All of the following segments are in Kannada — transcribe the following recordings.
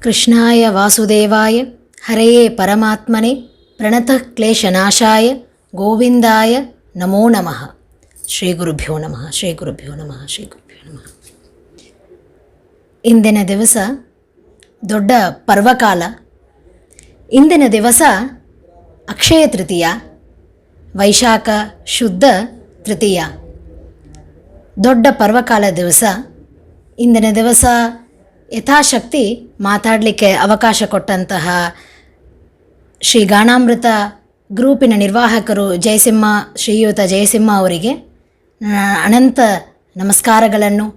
ಕೃಷ್ಣಾಯ ವಾಸುದೇವಾಯ ಹರೆಯೇ ಪರಮಾತ್ಮನೆ ಪ್ರಣತಃ ಕ್ಲೇಶನಾಶಾಯ ಗೋವಿಂದಾಯ ನಮೋ ನಮಃ. ಶ್ರೀ ಗುರುಭ್ಯೋ ನಮಃ. ಶ್ರೀ ಗುರುಭ್ಯೋ ನಮಃ. ಶ್ರೀ ಗುರುಭ್ಯೋ ನಮಃ. ಇಂದಿನ ದಿವಸ ದೊಡ್ಡ ಪರ್ವಕಾಲ. ಇಂದಿನ ದಿವಸ ಅಕ್ಷಯ ತೃತೀಯ, ವೈಶಾಖ ಶುದ್ಧ ತೃತೀಯ, ದೊಡ್ಡ ಪರ್ವಕಾಲ ದಿವಸ. ಇಂದಿನ ದಿವಸ ಯಥಾಶಕ್ತಿ ಮಾತಾಡಲಿಕ್ಕೆ ಅವಕಾಶ ಕೊಟ್ಟಂತಹ ಶ್ರೀ ಗಾಣಾಮೃತ ಗ್ರೂಪಿನ ನಿರ್ವಾಹಕರು ಶ್ರೀಯುತ ಜಯಸಿಂಹ ಅವರಿಗೆ ಅನಂತ ನಮಸ್ಕಾರಗಳನ್ನು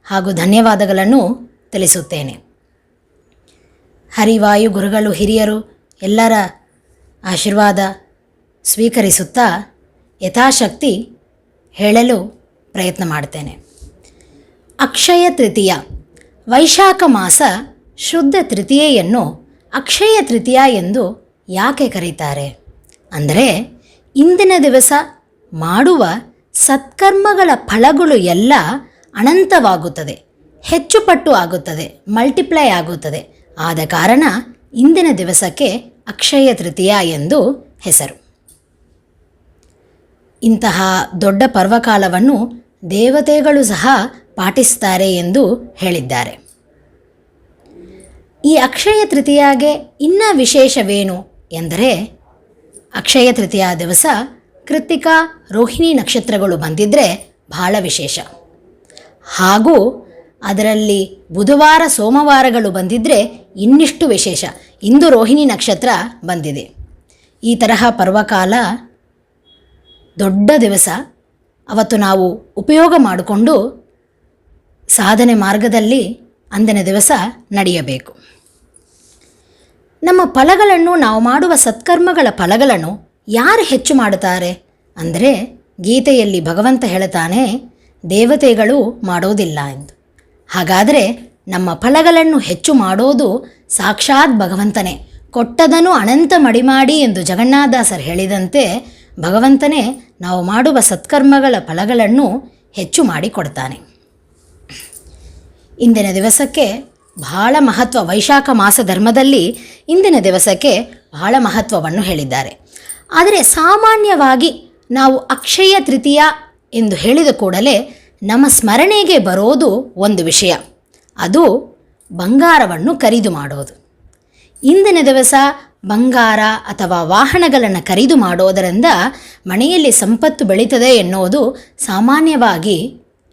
ಹಾಗೂ ಧನ್ಯವಾದಗಳನ್ನು ತಿಳಿಸುತ್ತೇನೆ. ಹರಿವಾಯು ಗುರುಗಳು ಹಿರಿಯರು ಎಲ್ಲರ ಆಶೀರ್ವಾದ ಸ್ವೀಕರಿಸುತ್ತಾ ಯಥಾಶಕ್ತಿ ಹೇಳಲು ಪ್ರಯತ್ನ ಮಾಡ್ತೇನೆ. ಅಕ್ಷಯ ತೃತೀಯ, ವೈಶಾಖ ಮಾಸ ಶುದ್ಧ ತೃತೀಯೆಯನ್ನು ಅಕ್ಷಯ ತೃತೀಯ ಎಂದು ಯಾಕೆ ಕರೀತಾರೆ ಅಂದರೆ, ಇಂದಿನ ದಿವಸ ಮಾಡುವ ಸತ್ಕರ್ಮಗಳ ಫಲಗಳು ಎಲ್ಲ ಅನಂತವಾಗುತ್ತದೆ, ಹೆಚ್ಚು ಪಟ್ಟು ಆಗುತ್ತದೆ, ಮಲ್ಟಿಪ್ಲೈ ಆಗುತ್ತದೆ. ಆದ ಕಾರಣ ಇಂದಿನ ದಿವಸಕ್ಕೆ ಅಕ್ಷಯ ತೃತೀಯ ಎಂದು ಹೆಸರು. ಇಂತಹ ದೊಡ್ಡ ಪರ್ವಕಾಲವನ್ನು ದೇವತೆಗಳು ಸಹ ಪಾಟಿಸುತ್ತಾರೆ ಎಂದು ಹೇಳಿದ್ದಾರೆ. ಈ ಅಕ್ಷಯ ತೃತೀಯಾಗೆ ಇನ್ನ ವಿಶೇಷವೇನು ಎಂದರೆ, ಅಕ್ಷಯ ತೃತೀಯ ದಿವಸ ಕೃತ್ತಿಕಾ ರೋಹಿಣಿ ನಕ್ಷತ್ರಗಳು ಬಂದಿದ್ದರೆ ಬಹಳ ವಿಶೇಷ. ಹಾಗೂ ಅದರಲ್ಲಿ ಬುಧವಾರ ಸೋಮವಾರಗಳು ಬಂದಿದ್ದರೆ ಇನ್ನಿಷ್ಟು ವಿಶೇಷ. ಇಂದು ರೋಹಿಣಿ ನಕ್ಷತ್ರ ಬಂದಿದೆ. ಈ ತರಹ ಪರ್ವಕಾಲ ದೊಡ್ಡ ದಿವಸ. ಅವತ್ತು ನಾವು ಉಪಯೋಗ ಮಾಡಿಕೊಂಡು ಸಾಧನೆ ಮಾರ್ಗದಲ್ಲಿ ಅಂದಿನ ದಿವಸ ನಡೆಯಬೇಕು. ನಮ್ಮ ಫಲಗಳನ್ನು, ನಾವು ಮಾಡುವ ಸತ್ಕರ್ಮಗಳ ಫಲಗಳನ್ನು ಯಾರು ಹೆಚ್ಚು ಮಾಡುತ್ತಾರೆ ಅಂದರೆ, ಗೀತೆಯಲ್ಲಿ ಭಗವಂತ ಹೇಳ್ತಾನೆ, ದೇವತೆಗಳು ಮಾಡೋದಿಲ್ಲ ಎಂದು. ಹಾಗಾದರೆ ನಮ್ಮ ಫಲಗಳನ್ನು ಹೆಚ್ಚು ಮಾಡೋದು ಸಾಕ್ಷಾತ್ ಭಗವಂತನೇ. ಕೊಟ್ಟದನು ಅನಂತ ಮಡಿಮಾಡಿ ಎಂದು ಜಗನ್ನಾಥದಾಸರು ಹೇಳಿದಂತೆ ಭಗವಂತನೇ ನಾವು ಮಾಡುವ ಸತ್ಕರ್ಮಗಳ ಫಲಗಳನ್ನು ಹೆಚ್ಚು ಮಾಡಿ ಕೊಡ್ತಾನೆ. ಇಂದಿನ ದಿವಸಕ್ಕೆ ಬಹಳ ಮಹತ್ವ. ವೈಶಾಖ ಮಾಸ ಧರ್ಮದಲ್ಲಿ ಇಂದಿನ ದಿವಸಕ್ಕೆ ಬಹಳ ಮಹತ್ವವನ್ನು ಹೇಳಿದ್ದಾರೆ. ಆದರೆ ಸಾಮಾನ್ಯವಾಗಿ ನಾವು ಅಕ್ಷಯ ತೃತೀಯ ಎಂದು ಹೇಳಿದ ಕೂಡಲೇ ನಮ್ಮ ಸ್ಮರಣೆಗೆ ಬರೋದು ಒಂದು ವಿಷಯ, ಅದು ಬಂಗಾರವನ್ನು ಖರೀದಿ ಮಾಡೋದು. ಇಂದಿನ ದಿವಸ ಬಂಗಾರ ಅಥವಾ ವಾಹನಗಳನ್ನು ಖರೀದಿ ಮಾಡೋದರಿಂದ ಮನೆಯಲ್ಲಿ ಸಂಪತ್ತು ಬೆಳೀತದೆ ಎನ್ನುವುದು ಸಾಮಾನ್ಯವಾಗಿ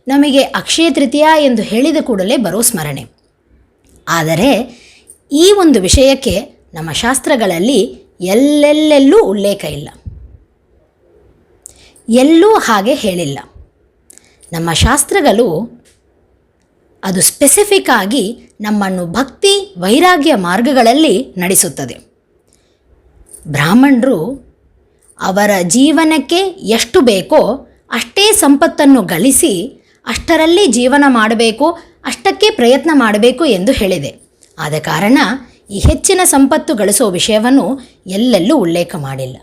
ನಮಗೆ ಅಕ್ಷಯ ತೃತೀಯ ಎಂದು ಹೇಳಿದ ಕೂಡಲೇ ಬರೋ ಸ್ಮರಣೆ. ಆದರೆ ಈ ಒಂದು ವಿಷಯಕ್ಕೆ ನಮ್ಮ ಶಾಸ್ತ್ರಗಳಲ್ಲಿ ಎಲ್ಲೆಲ್ಲೆಲ್ಲೂ ಉಲ್ಲೇಖ ಇಲ್ಲ, ಎಲ್ಲೂ ಹಾಗೆ ಹೇಳಿಲ್ಲ. ನಮ್ಮ ಶಾಸ್ತ್ರಗಳು ಅದು ಸ್ಪೆಸಿಫಿಕ್ ಆಗಿ ನಮ್ಮನ್ನು ಭಕ್ತಿ ವೈರಾಗ್ಯ ಮಾರ್ಗಗಳಲ್ಲಿ ನಡೆಸುತ್ತದೆ. ಬ್ರಾಹ್ಮಣರು ಅವರ ಜೀವನಕ್ಕೆ ಎಷ್ಟು ಬೇಕೋ ಅಷ್ಟೇ ಸಂಪತ್ತನ್ನು ಗಳಿಸಿ ಅಷ್ಟರಲ್ಲಿ ಜೀವನ ಮಾಡಬೇಕು, ಅಷ್ಟಕ್ಕೆ ಪ್ರಯತ್ನ ಮಾಡಬೇಕು ಎಂದು ಹೇಳಿದೆ. ಆದ ಕಾರಣ ಈ ಹೆಚ್ಚಿನ ಸಂಪತ್ತು ಗಳಿಸೋ ವಿಷಯವನ್ನು ಎಲ್ಲೆಲ್ಲೂ ಉಲ್ಲೇಖ ಮಾಡಿಲ್ಲ.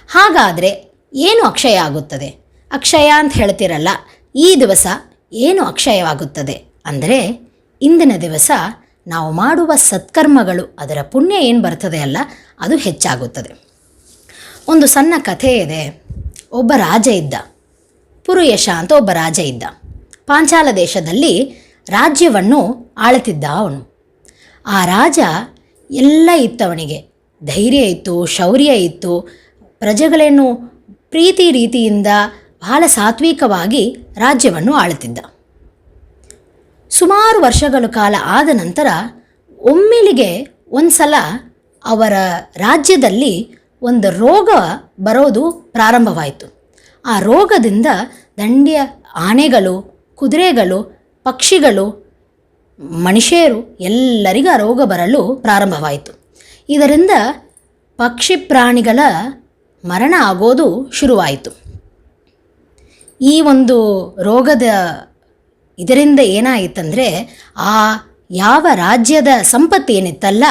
ಹಾಗಾದರೆ ಏನು ಅಕ್ಷಯ ಆಗುತ್ತದೆ? ಅಕ್ಷಯ ಅಂತ ಹೇಳ್ತಿರಲ್ಲ, ಈ ದಿವಸ ಏನು ಅಕ್ಷಯವಾಗುತ್ತದೆ ಅಂದರೆ, ಇಂದಿನ ದಿವಸ ನಾವು ಮಾಡುವ ಸತ್ಕರ್ಮಗಳು, ಅದರ ಪುಣ್ಯ ಏನು ಬರ್ತದೆ ಅಲ್ಲ, ಅದು ಹೆಚ್ಚಾಗುತ್ತದೆ. ಒಂದು ಸಣ್ಣ ಕಥೆ ಇದೆ. ಒಬ್ಬ ರಾಜ ಇದ್ದ, ಪುರುಯಶ ಅಂತ ಒಬ್ಬ ರಾಜ ಇದ್ದ. ಪಾಂಚಾಲ ದೇಶದಲ್ಲಿ ರಾಜ್ಯವನ್ನು ಆಳುತ್ತಿದ್ದ ಅವನು. ಆ ರಾಜ ಎಲ್ಲ ಇತ್ತವನಿಗೆ, ಧೈರ್ಯ ಇತ್ತು, ಶೌರ್ಯ ಇತ್ತು, ಪ್ರಜೆಗಳನ್ನು ಪ್ರೀತಿ ರೀತಿಯಿಂದ ಬಹಳ ಸಾತ್ವಿಕವಾಗಿ ರಾಜ್ಯವನ್ನು ಆಳುತ್ತಿದ್ದ. ಸುಮಾರು ವರ್ಷಗಳ ಕಾಲ ಆದ ನಂತರ ಒಮ್ಮೆಲಿಗೆ ಒಂದು ಸಲ ಅವರ ರಾಜ್ಯದಲ್ಲಿ ಒಂದು ರೋಗ ಬರೋದು ಪ್ರಾರಂಭವಾಯಿತು. ಆ ರೋಗದಿಂದ ದಂಡ್ಯ ಆನೆಗಳು, ಕುದುರೆಗಳು, ಪಕ್ಷಿಗಳು, ಮನುಷ್ಯರು ಎಲ್ಲರಿಗೂ ಆ ರೋಗ ಬರಲು ಪ್ರಾರಂಭವಾಯಿತು. ಇದರಿಂದ ಪಕ್ಷಿ ಪ್ರಾಣಿಗಳ ಮರಣ ಆಗೋದು ಶುರುವಾಯಿತು. ಈ ಒಂದು ರೋಗದ ಇದರಿಂದ ಏನಾಯಿತಂದರೆ, ಆ ಯಾವ ರಾಜ್ಯದ ಸಂಪತ್ತು ಏನಿತ್ತಲ್ಲ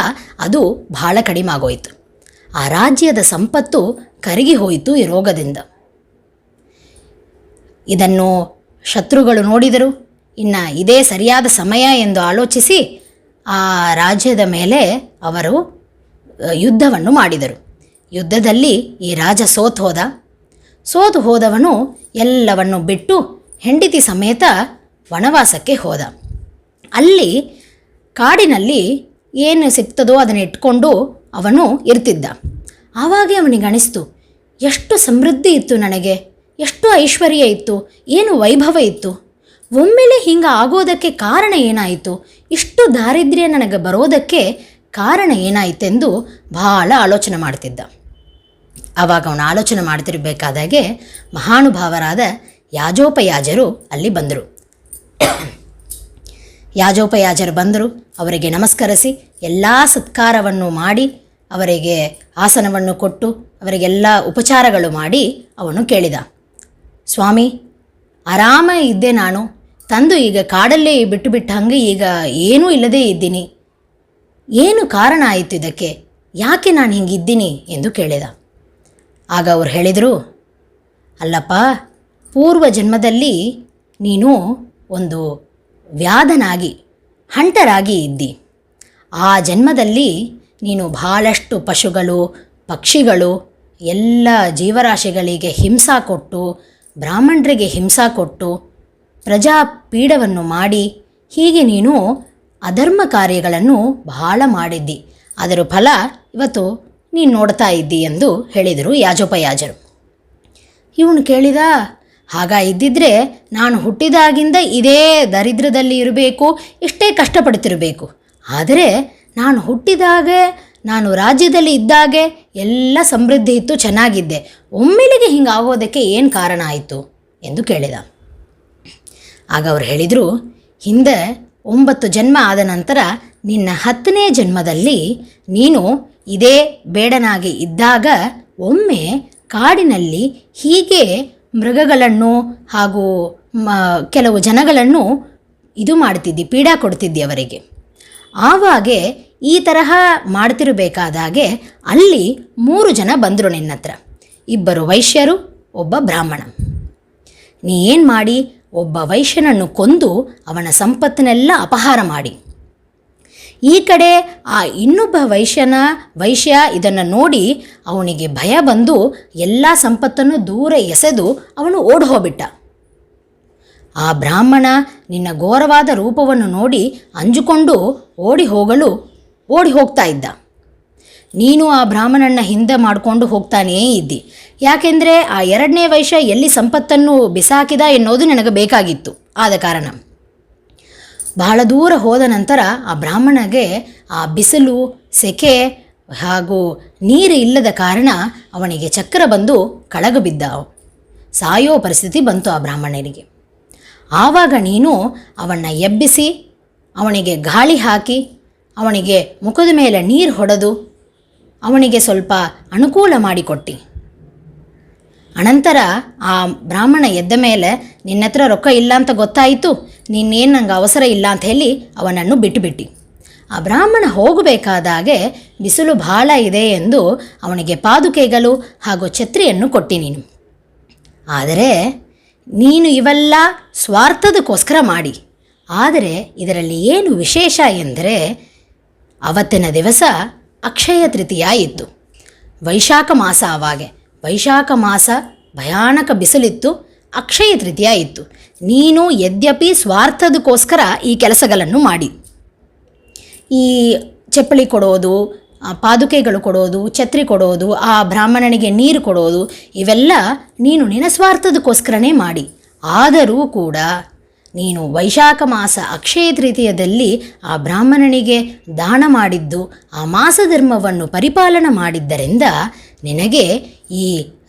ಅದು ಬಹಳ ಕಡಿಮೆ ಆಗೋಯಿತು. ಆ ರಾಜ್ಯದ ಸಂಪತ್ತು ಕರಗಿ ಹೋಯಿತು ಈ ರೋಗದಿಂದ. ಇದನ್ನು ಶತ್ರುಗಳು ನೋಡಿದರು. ಇನ್ನು ಇದೇ ಸರಿಯಾದ ಸಮಯ ಎಂದು ಆಲೋಚಿಸಿ ಆ ರಾಜ್ಯದ ಮೇಲೆ ಅವರು ಯುದ್ಧವನ್ನು ಮಾಡಿದರು. ಯುದ್ಧದಲ್ಲಿ ಈ ರಾಜ ಸೋತು ಹೋದವನು ಎಲ್ಲವನ್ನು ಬಿಟ್ಟು ಹೆಂಡತಿ ಸಮೇತ ವನವಾಸಕ್ಕೆ ಹೋದ. ಅಲ್ಲಿ ಕಾಡಿನಲ್ಲಿ ಏನು ಸಿಗ್ತದೋ ಅದನ್ನು ಇಟ್ಕೊಂಡು ಅವನು ಇರ್ತಿದ್ದ. ಆವಾಗೇ ಅವನಿಗೆ ಅನಿಸ್ತು, ಎಷ್ಟು ಸಮೃದ್ಧಿ ಇತ್ತು ನನಗೆ, ಎಷ್ಟು ಐಶ್ವರ್ಯ ಇತ್ತು, ಏನು ವೈಭವ ಇತ್ತು, ಒಮ್ಮೆಲೆ ಹಿಂಗೆ ಆಗೋದಕ್ಕೆ ಕಾರಣ ಏನಾಯಿತು, ಇಷ್ಟು ದಾರಿದ್ರ್ಯ ನನಗೆ ಬರೋದಕ್ಕೆ ಕಾರಣ ಏನಾಯಿತೆಂದು ಬಹಳ ಆಲೋಚನೆ ಮಾಡ್ತಿದ್ದ. ಆವಾಗ ಅವನು ಆಲೋಚನೆ ಮಾಡ್ತಿರಬೇಕಾದಾಗೆ ಮಹಾನುಭಾವರಾದ ಯಾಜೋಪಯಾಜರು ಅಲ್ಲಿ ಬಂದರು. ಯಾಜೋಪಯಾಜರು ಬಂದರು. ಅವರಿಗೆ ನಮಸ್ಕರಿಸಿ ಎಲ್ಲ ಸತ್ಕಾರವನ್ನು ಮಾಡಿ ಅವರಿಗೆ ಆಸನವನ್ನು ಕೊಟ್ಟು ಅವರಿಗೆಲ್ಲ ಉಪಚಾರಗಳು ಮಾಡಿ ಅವನು ಕೇಳಿದ, ಸ್ವಾಮಿ, ಆರಾಮ ಇದ್ದೆ ನಾನು, ತಂದು ಈಗ ಕಾಡಲ್ಲೇ ಬಿಟ್ಟು ಹಂಗೆ ಈಗ ಏನೂ ಇಲ್ಲದೇ ಇದ್ದೀನಿ, ಏನು ಕಾರಣ ಆಯಿತು ಇದಕ್ಕೆ, ಯಾಕೆ ನಾನು ಹಿಂಗಿದ್ದೀನಿ ಎಂದು ಕೇಳಿದ. ಆಗ ಅವರು ಹೇಳಿದರು, ಅಲ್ಲಪ್ಪ, ಪೂರ್ವ ಜನ್ಮದಲ್ಲಿ ನೀನು ಒಂದು ವ್ಯಾಧನಾಗಿ ಹಂಟರಾಗಿ ಇದ್ದಿ. ಆ ಜನ್ಮದಲ್ಲಿ ನೀನು ಬಹಳಷ್ಟು ಪಶುಗಳು, ಪಕ್ಷಿಗಳು, ಎಲ್ಲ ಜೀವರಾಶಿಗಳಿಗೆ ಹಿಂಸಾ ಕೊಟ್ಟು, ಬ್ರಾಹ್ಮಣರಿಗೆ ಹಿಂಸಾ ಕೊಟ್ಟು, ಪ್ರಜಾಪೀಡವನ್ನು ಮಾಡಿ, ಹೀಗೆ ನೀನು ಅಧರ್ಮ ಕಾರ್ಯಗಳನ್ನು ಬಹಳ ಮಾಡಿದ್ದಿ. ಅದರ ಫಲ ಇವತ್ತು ನೀನು ನೋಡ್ತಾ ಇದ್ದಿ ಎಂದು ಹೇಳಿದರು ಯಾಜೋಪಯಾಜರು. ಇವನು ಕೇಳಿದ, ಹಾಗ ಇದ್ದಿದ್ರೆ ನಾನು ಹುಟ್ಟಿದಾಗಿಂದ ಇದೇ ದರಿದ್ರದಲ್ಲಿ ಇರಬೇಕು, ಇಷ್ಟೇ ಕಷ್ಟಪಡ್ತಿರಬೇಕು. ಆದರೆ ನಾನು ಹುಟ್ಟಿದಾಗ, ನಾನು ರಾಜ್ಯದಲ್ಲಿ ಇದ್ದಾಗೆ ಎಲ್ಲ ಸಮೃದ್ಧಿ ಇತ್ತು, ಚೆನ್ನಾಗಿದ್ದೆ, ಒಮ್ಮೆಲೆಗೆ ಹಿಂಗಾಗೋದಕ್ಕೆ ಏನು ಕಾರಣ ಆಯಿತು ಎಂದು ಕೇಳಿದ. ಆಗ ಅವ್ರು ಹೇಳಿದರು, ಹಿಂದೆ 9 ಜನ್ಮ ಆದ ನಂತರ ನಿನ್ನ 10ನೇ ಜನ್ಮದಲ್ಲಿ ನೀನು ಇದೇ ಬೇಡನಾಗಿ ಇದ್ದಾಗ ಒಮ್ಮೆ ಕಾಡಿನಲ್ಲಿ ಹೀಗೆ ಮೃಗಗಳನ್ನು ಹಾಗೂ ಕೆಲವು ಜನಗಳನ್ನು ಇದು ಮಾಡ್ತಿದ್ದಿ, ಪೀಡಾ ಕೊಡ್ತಿದ್ದಿ ಅವರಿಗೆ. ಆವಾಗೆ ಈ ತರಹ ಮಾಡ್ತಿರಬೇಕಾದಾಗೆ ಅಲ್ಲಿ 3 ಜನ ಬಂದರು ನಿನ್ನ ಹತ್ರ, 2 ವೈಶ್ಯರು, 1 ಬ್ರಾಹ್ಮಣ. ನೀ ಏನು ಮಾಡಿ ಒಬ್ಬ ವೈಶ್ಯನನ್ನು ಕೊಂದು ಅವನ ಸಂಪತ್ತನ್ನೆಲ್ಲ ಅಪಹಾರ ಮಾಡಿ, ಈ ಕಡೆ ಆ ಇನ್ನೊಬ್ಬ ವೈಶ್ಯ ಇದನ್ನು ನೋಡಿ ಅವನಿಗೆ ಭಯ ಬಂದು ಎಲ್ಲ ಸಂಪತ್ತನ್ನು ದೂರ ಎಸೆದು ಅವನು ಓಡಿ ಹೋಗ್ಬಿಟ್ಟ. ಆ ಬ್ರಾಹ್ಮಣ ನಿನ್ನ ಘೋರವಾದ ರೂಪವನ್ನು ನೋಡಿ ಅಂಜುಕೊಂಡು ಓಡಿ ಹೋಗ್ತಾ ಇದ್ದ. ನೀನು ಆ ಬ್ರಾಹ್ಮಣನ ಹಿಂದೆ ಮಾಡಿಕೊಂಡು ಹೋಗ್ತಾನೇ ಇದ್ದಿ. ಯಾಕೆಂದರೆ ಆ 2ನೇ ವೈಶ್ಯ ಎಲ್ಲಿ ಸಂಪತ್ತನ್ನು ಬಿಸಾಕಿದ ಎನ್ನುವುದು ನನಗೆ ಬೇಕಾಗಿತ್ತು. ಆದ ಕಾರಣ ಬಹಳ ದೂರ ಹೋದ ನಂತರ ಆ ಬ್ರಾಹ್ಮಣಗೆ ಆ ಬಿಸಿಲು, ಸೆಕೆ ಹಾಗೂ ನೀರು ಇಲ್ಲದ ಕಾರಣ ಅವನಿಗೆ ಚಕ್ರ ಬಂದು ಕೆಳಗೆ ಬಿದ್ದ, ಸಾಯೋ ಪರಿಸ್ಥಿತಿ ಬಂತು ಆ ಬ್ರಾಹ್ಮಣನಿಗೆ. ಆವಾಗ ನೀನು ಅವನ್ನ ಎಬ್ಬಿಸಿ, ಅವನಿಗೆ ಗಾಳಿ ಹಾಕಿ, ಅವನಿಗೆ ಮುಖದ ಮೇಲೆ ನೀರು ಹೊಡೆದು ಅವನಿಗೆ ಸ್ವಲ್ಪ ಅನುಕೂಲ ಮಾಡಿಕೊಟ್ಟು. ಅನಂತರ ಆ ಬ್ರಾಹ್ಮಣ ಎದ್ದ ಮೇಲೆ ನಿನ್ನ ಹತ್ರ ರೊಕ್ಕ ಇಲ್ಲ ಅಂತ ಗೊತ್ತಾಯಿತು, ನಿನ್ನೇನು ನಂಗೆ ಅವಸರ ಇಲ್ಲ ಅಂತ ಹೇಳಿ ಅವನನ್ನು ಬಿಟ್ಟುಬಿಟ್ಟು. ಆ ಬ್ರಾಹ್ಮಣ ಹೋಗಬೇಕಾದಾಗೆ ಬಿಸಿಲು ಭಾಳ ಇದೆ ಎಂದು ಅವನಿಗೆ ಪಾದುಕೆಗಳು ಹಾಗೂ ಛತ್ರಿಯನ್ನು ಕೊಟ್ಟಿ ನೀನು. ಆದರೆ ನೀನು ಇವೆಲ್ಲ ಸ್ವಾರ್ಥದಕ್ಕೋಸ್ಕರ ಮಾಡಿ. ಆದರೆ ಇದರಲ್ಲಿ ಏನು ವಿಶೇಷ ಎಂದರೆ, ಅವತ್ತಿನ ದಿವಸ ಅಕ್ಷಯ ತೃತೀಯ ಇತ್ತು, ವೈಶಾಖ ಮಾಸ. ಆವಾಗೆ ವೈಶಾಖ ಮಾಸ ಭಯಾನಕ ಬಿಸಿಲಿತ್ತು, ಅಕ್ಷಯ ತೃತೀಯ ಇತ್ತು. ನೀನು ಯದ್ಯಪಿ ಸ್ವಾರ್ಥದಕ್ಕೋಸ್ಕರ ಈ ಕೆಲಸಗಳನ್ನು ಮಾಡಿ, ಈ ಚಪ್ಪಲಿ ಕೊಡೋದು, ಪಾದುಕೆಗಳು ಕೊಡೋದು, ಛತ್ರಿ ಕೊಡೋದು, ಆ ಬ್ರಾಹ್ಮಣನಿಗೆ ನೀರು ಕೊಡೋದು, ಇವೆಲ್ಲ ನೀನು ನಿನ್ನ ಸ್ವಾರ್ಥದಕ್ಕೋಸ್ಕರನೇ ಮಾಡಿ. ಆದರೂ ಕೂಡ ನೀನು ವೈಶಾಖ ಮಾಸ ಅಕ್ಷಯ ತೃತೀಯದಲ್ಲಿ ಆ ಬ್ರಾಹ್ಮಣನಿಗೆ ದಾನ ಮಾಡಿದ್ದು, ಆ ಮಾಸಧರ್ಮವನ್ನು ಪರಿಪಾಲನೆ ಮಾಡಿದ್ದರಿಂದ ನಿನಗೆ ಈ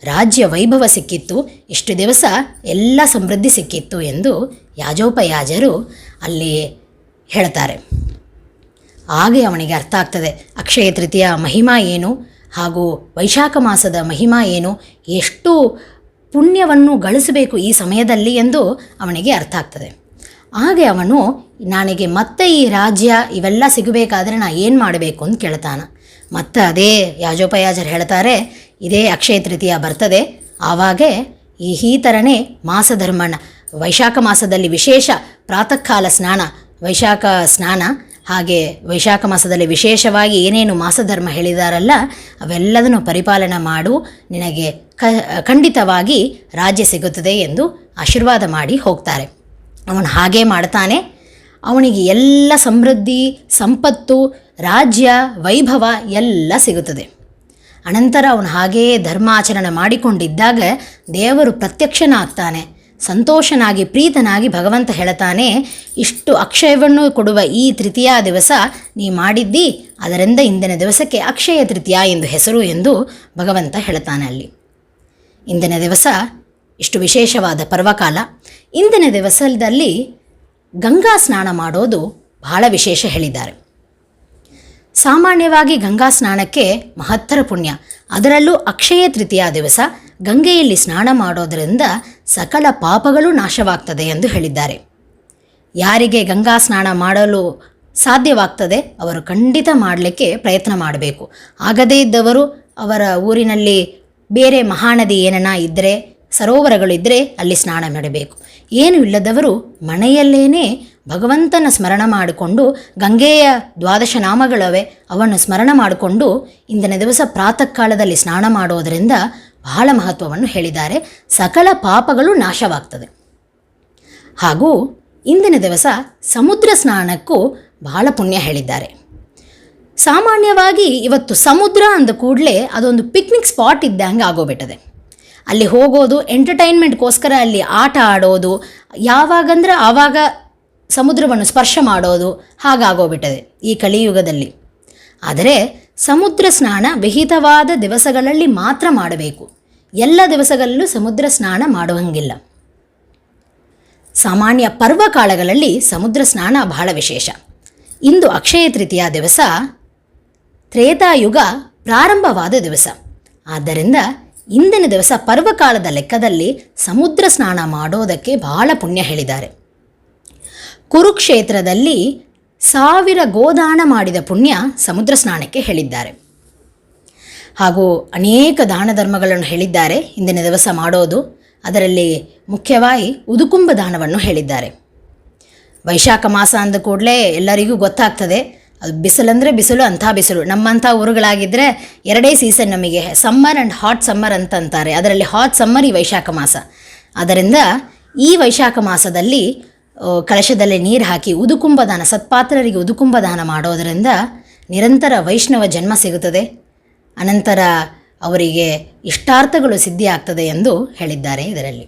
ರಾಜ್ಯ ವೈಭವ ಸಿಕ್ಕಿತ್ತು, ಇಷ್ಟು ದಿವಸ ಎಲ್ಲ ಸಮೃದ್ಧಿ ಸಿಕ್ಕಿತ್ತು ಎಂದು ಯಾಜೋಪಯಾಜರು ಅಲ್ಲಿ ಹೇಳ್ತಾರೆ. ಹಾಗೆ ಅವನಿಗೆ ಅರ್ಥ ಆಗ್ತದೆ ಅಕ್ಷಯ ತೃತೀಯ ಮಹಿಮಾ ಏನು ಹಾಗೂ ವೈಶಾಖ ಮಾಸದ ಮಹಿಮಾ ಏನು, ಎಷ್ಟು ಪುಣ್ಯವನ್ನು ಗಳಿಸಬೇಕು ಈ ಸಮಯದಲ್ಲಿ ಎಂದು ಅವನಿಗೆ ಅರ್ಥ ಆಗ್ತದೆ. ಹಾಗೆ ಅವನು ನನಗೆ ಮತ್ತೆ ಈ ರಾಜ್ಯ ಇವೆಲ್ಲ ಸಿಗಬೇಕಾದ್ರೆ ನಾನು ಏನು ಮಾಡಬೇಕು ಅಂತ ಕೇಳ್ತಾನೆ. ಮತ್ತು ಅದೇ ಯಾಜೋಪಯಾಜರು ಹೇಳ್ತಾರೆ, ಇದೇ ಅಕ್ಷಯ ತೃತೀಯ ಬರ್ತದೆ, ಆವಾಗೇ ಈ ಥರನೇ ಮಾಸಧರ್ಮನ ವೈಶಾಖ ಮಾಸದಲ್ಲಿ ವಿಶೇಷ ಪ್ರಾತಃ ಕಾಲ ಸ್ನಾನ, ವೈಶಾಖ ಸ್ನಾನ, ಹಾಗೆ ವೈಶಾಖ ಮಾಸದಲ್ಲಿ ವಿಶೇಷವಾಗಿ ಏನೇನು ಮಾಸಧರ್ಮ ಹೇಳಿದಾರಲ್ಲ ಅವೆಲ್ಲದನ್ನು ಪರಿಪಾಲನೆ ಮಾಡು, ನಿನಗೆ ಖಂಡಿತವಾಗಿ ರಾಜ್ಯ ಸಿಗುತ್ತದೆ ಎಂದು ಆಶೀರ್ವಾದ ಮಾಡಿ ಹೋಗ್ತಾರೆ. ಅವನು ಹಾಗೇ ಮಾಡ್ತಾನೆ. ಅವನಿಗೆ ಎಲ್ಲ ಸಮೃದ್ಧಿ, ಸಂಪತ್ತು, ರಾಜ್ಯ, ವೈಭವ ಎಲ್ಲ ಸಿಗುತ್ತದೆ. ಅನಂತರ ಅವನು ಹಾಗೆಯೇ ಧರ್ಮಾಚರಣೆ ಮಾಡಿಕೊಂಡಿದ್ದಾಗ ದೇವರು ಪ್ರತ್ಯಕ್ಷನಾಗ್ತಾನೆ. ಸಂತೋಷನಾಗಿ ಪ್ರೀತನಾಗಿ ಭಗವಂತ ಹೇಳ್ತಾನೆ, ಇಷ್ಟು ಅಕ್ಷಯವನ್ನು ಕೊಡುವ ಈ ತೃತೀಯ ದಿವಸ ನೀ ಮಾಡಿದ್ದಿ, ಅದರಿಂದ ಇಂದಿನ ದಿವಸಕ್ಕೆ ಅಕ್ಷಯ ತೃತೀಯ ಎಂದು ಹೆಸರು ಎಂದು ಭಗವಂತ ಹೇಳ್ತಾನೆ. ಅಲ್ಲಿ ಇಂದಿನ ದಿವಸ ಇಷ್ಟು ವಿಶೇಷವಾದ ಪರ್ವಕಾಲ. ಇಂದಿನ ದಿವಸದಲ್ಲಿ ಗಂಗಾ ಸ್ನಾನ ಮಾಡೋದು ಬಹಳ ವಿಶೇಷ ಹೇಳಿದ್ದಾರೆ. ಸಾಮಾನ್ಯವಾಗಿ ಗಂಗಾ ಸ್ನಾನಕ್ಕೆ ಮಹತ್ತರ ಪುಣ್ಯ, ಅದರಲ್ಲೂ ಅಕ್ಷಯ ತೃತೀಯ ದಿವಸ ಗಂಗೆಯಲ್ಲಿ ಸ್ನಾನ ಮಾಡೋದರಿಂದ ಸಕಲ ಪಾಪಗಳು ನಾಶವಾಗ್ತದೆ ಎಂದು ಹೇಳಿದ್ದಾರೆ. ಯಾರಿಗೆ ಗಂಗಾ ಸ್ನಾನ ಮಾಡಲು ಸಾಧ್ಯವಾಗ್ತದೆ ಅವರು ಖಂಡಿತ ಮಾಡಲಿಕ್ಕೆ ಪ್ರಯತ್ನ ಮಾಡಬೇಕು. ಆಗದೇ ಇದ್ದವರು ಅವರ ಊರಿನಲ್ಲಿ ಬೇರೆ ಮಹಾನದಿ ಏನನ ಇದ್ದರೆ, ಸರೋವರಗಳಿದ್ದರೆ ಅಲ್ಲಿ ಸ್ನಾನ ಮಾಡಬೇಕು. ಏನು ಇಲ್ಲದವರು ಮನೆಯಲ್ಲೇನೇ ಭಗವಂತನ ಸ್ಮರಣ ಮಾಡಿಕೊಂಡು, ಗಂಗೆಯ ದ್ವಾದಶ ನಾಮಗಳವೆ ಅವನ್ನು ಸ್ಮರಣ ಮಾಡಿಕೊಂಡು ಇಂದಿನ ದಿವಸ ಪ್ರಾತಃ ಕಾಲದಲ್ಲಿ ಸ್ನಾನ ಮಾಡೋದರಿಂದ ಬಹಳ ಮಹತ್ವವನ್ನು ಹೇಳಿದ್ದಾರೆ. ಸಕಲ ಪಾಪಗಳು ನಾಶವಾಗ್ತದೆ. ಹಾಗೂ ಇಂದಿನ ದಿವಸ ಸಮುದ್ರ ಸ್ನಾನಕ್ಕೂ ಬಹಳ ಪುಣ್ಯ ಹೇಳಿದ್ದಾರೆ. ಸಾಮಾನ್ಯವಾಗಿ ಇವತ್ತು ಸಮುದ್ರ ಅಂದ ಕೂಡಲೇ ಅದೊಂದು ಪಿಕ್ನಿಕ್ ಸ್ಪಾಟ್ ಇದ್ದಂಗೆ ಆಗೋಗ್ಬಿಟ್ಟದೆ. ಅಲ್ಲಿ ಹೋಗೋದು ಎಂಟರ್ಟೈನ್ಮೆಂಟ್ಗೋಸ್ಕರ, ಅಲ್ಲಿ ಆಟ ಆಡೋದು, ಯಾವಾಗಂದ್ರೆ ಆವಾಗ ಸಮುದ್ರವನ್ನು ಸ್ಪರ್ಶ ಮಾಡೋದು ಹಾಗಾಗೋಗ್ಬಿಟ್ಟದೆ ಈ ಕಲಿಯುಗದಲ್ಲಿ. ಆದರೆ ಸಮುದ್ರ ಸ್ನಾನ ವಿಹಿತವಾದ ದಿವಸಗಳಲ್ಲಿ ಮಾತ್ರ ಮಾಡಬೇಕು. ಎಲ್ಲ ದಿವಸಗಳಲ್ಲೂ ಸಮುದ್ರ ಸ್ನಾನ ಮಾಡುವಂಗಿಲ್ಲ. ಸಾಮಾನ್ಯ ಪರ್ವಕಾಲಗಳಲ್ಲಿ ಸಮುದ್ರ ಸ್ನಾನ ಬಹಳ ವಿಶೇಷ. ಇಂದು ಅಕ್ಷಯ ತೃತೀಯ ದಿವಸ ತ್ರೇತಾಯುಗ ಪ್ರಾರಂಭವಾದ ದಿವಸ. ಆದ್ದರಿಂದ ಇಂದಿನ ದಿವಸ ಪರ್ವಕಾಲದ ಲೆಕ್ಕದಲ್ಲಿ ಸಮುದ್ರ ಸ್ನಾನ ಮಾಡೋದಕ್ಕೆ ಬಹಳ ಪುಣ್ಯ ಹೇಳಿದ್ದಾರೆ. ಕುರುಕ್ಷೇತ್ರದಲ್ಲಿ 1000 ಗೋದಾನ ಮಾಡಿದ ಪುಣ್ಯ ಸಮುದ್ರ ಸ್ನಾನಕ್ಕೆ ಹೇಳಿದ್ದಾರೆ. ಹಾಗೂ ಅನೇಕ ದಾನ ಧರ್ಮಗಳನ್ನು ಹೇಳಿದ್ದಾರೆ ಇಂದಿನ ದಿವಸ ಮಾಡೋದು. ಅದರಲ್ಲಿ ಮುಖ್ಯವಾಗಿ ಉದುಕುಂಭ ದಾನವನ್ನು ಹೇಳಿದ್ದಾರೆ. ವೈಶಾಖ ಮಾಸ ಅಂದ ಕೂಡಲೇ ಎಲ್ಲರಿಗೂ ಗೊತ್ತಾಗ್ತದೆ, ಅದು ಬಿಸಿಲಂದರೆ ಬಿಸಿಲು, ಅಂಥ ಬಿಸಿಲು. ನಮ್ಮಂಥ ಊರುಗಳಾಗಿದ್ದರೆ 2 ಸೀಸನ್ ನಮಗೆ, ಸಮ್ಮರ್ ಆ್ಯಂಡ್ ಹಾಟ್ ಸಮ್ಮರ್ ಅಂತಾರೆ. ಅದರಲ್ಲಿ ಹಾಟ್ ಸಮ್ಮರ್ ಈ ವೈಶಾಖ ಮಾಸ. ಆದ್ದರಿಂದ ಈ ವೈಶಾಖ ಮಾಸದಲ್ಲಿ ಕಳಶದಲ್ಲಿ ನೀರು ಹಾಕಿ ಉದುಕುಂಭ ದಾನ, ಸತ್ಪಾತ್ರರಿಗೆ ಉದುಕುಂಭ ದಾನ ಮಾಡೋದರಿಂದ ನಿರಂತರ ವೈಷ್ಣವ ಜನ್ಮ ಸಿಗುತ್ತದೆ. ಅನಂತರ ಅವರಿಗೆ ಇಷ್ಟಾರ್ಥಗಳು ಸಿದ್ಧಿ ಆಗ್ತದೆ ಎಂದು ಹೇಳಿದ್ದಾರೆ ಇದರಲ್ಲಿ.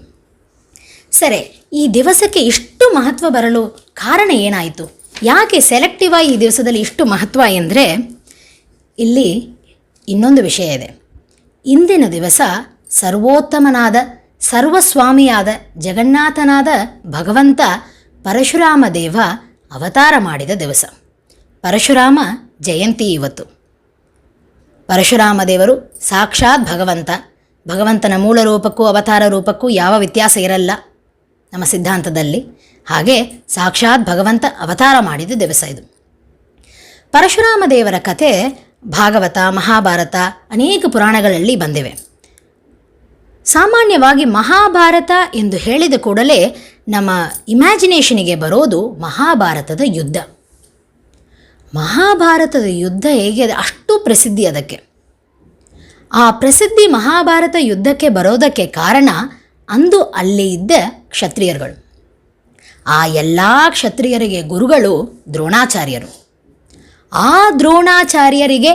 ಸರಿ, ಈ ದಿವಸಕ್ಕೆ ಇಷ್ಟು ಮಹತ್ವ ಬರಲು ಕಾರಣ ಏನಾಯಿತು? ಯಾಕೆ ಸೆಲೆಕ್ಟಿವ್ ಆಗಿ ಈ ದಿವಸದಲ್ಲಿ ಇಷ್ಟು ಮಹತ್ವ ಎಂದರೆ, ಇಲ್ಲಿ ಇನ್ನೊಂದು ವಿಷಯ ಇದೆ. ಇಂದಿನ ದಿವಸ ಸರ್ವೋತ್ತಮನಾದ, ಸರ್ವಸ್ವಾಮಿಯಾದ, ಜಗನ್ನಾಥನಾದ ಭಗವಂತ ಪರಶುರಾಮ ದೇವ ಅವತಾರ ಮಾಡಿದ ದಿವಸ. ಪರಶುರಾಮ ಜಯಂತಿ ಇವತ್ತು. ಪರಶುರಾಮ ದೇವರು ಸಾಕ್ಷಾತ್ ಭಗವಂತ. ಭಗವಂತನ ಮೂಲ ರೂಪಕ್ಕೂ ಅವತಾರ ರೂಪಕ್ಕೂ ಯಾವ ವ್ಯತ್ಯಾಸ ಇರಲ್ಲ ನಮ್ಮ ಸಿದ್ಧಾಂತದಲ್ಲಿ. ಹಾಗೆ ಸಾಕ್ಷಾತ್ ಭಗವಂತ ಅವತಾರ ಮಾಡಿದ ದಿವಸ ಇದು. ಪರಶುರಾಮ ದೇವರ ಕಥೆ ಭಾಗವತ, ಮಹಾಭಾರತ, ಅನೇಕ ಪುರಾಣಗಳಲ್ಲಿ ಬಂದಿವೆ. ಸಾಮಾನ್ಯವಾಗಿ ಮಹಾಭಾರತ ಎಂದು ಹೇಳಿದ ಕೂಡಲೇ ನಮ್ಮ ಇಮ್ಯಾಜಿನೇಷನಿಗೆ ಬರೋದು ಮಹಾಭಾರತದ ಯುದ್ಧ. ಮಹಾಭಾರತದ ಯುದ್ಧ ಹೇಗೆ ಅಷ್ಟು ಪ್ರಸಿದ್ಧಿ ಅದಕ್ಕೆ. ಆ ಪ್ರಸಿದ್ಧಿ ಮಹಾಭಾರತ ಯುದ್ಧಕ್ಕೆ ಬರೋದಕ್ಕೆ ಕಾರಣ ಅಂದು ಅಲ್ಲಿ ಇದ್ದ ಕ್ಷತ್ರಿಯರುಗಳು. ಆ ಎಲ್ಲ ಕ್ಷತ್ರಿಯರಿಗೆ ಗುರುಗಳು ದ್ರೋಣಾಚಾರ್ಯರು. ಆ ದ್ರೋಣಾಚಾರ್ಯರಿಗೆ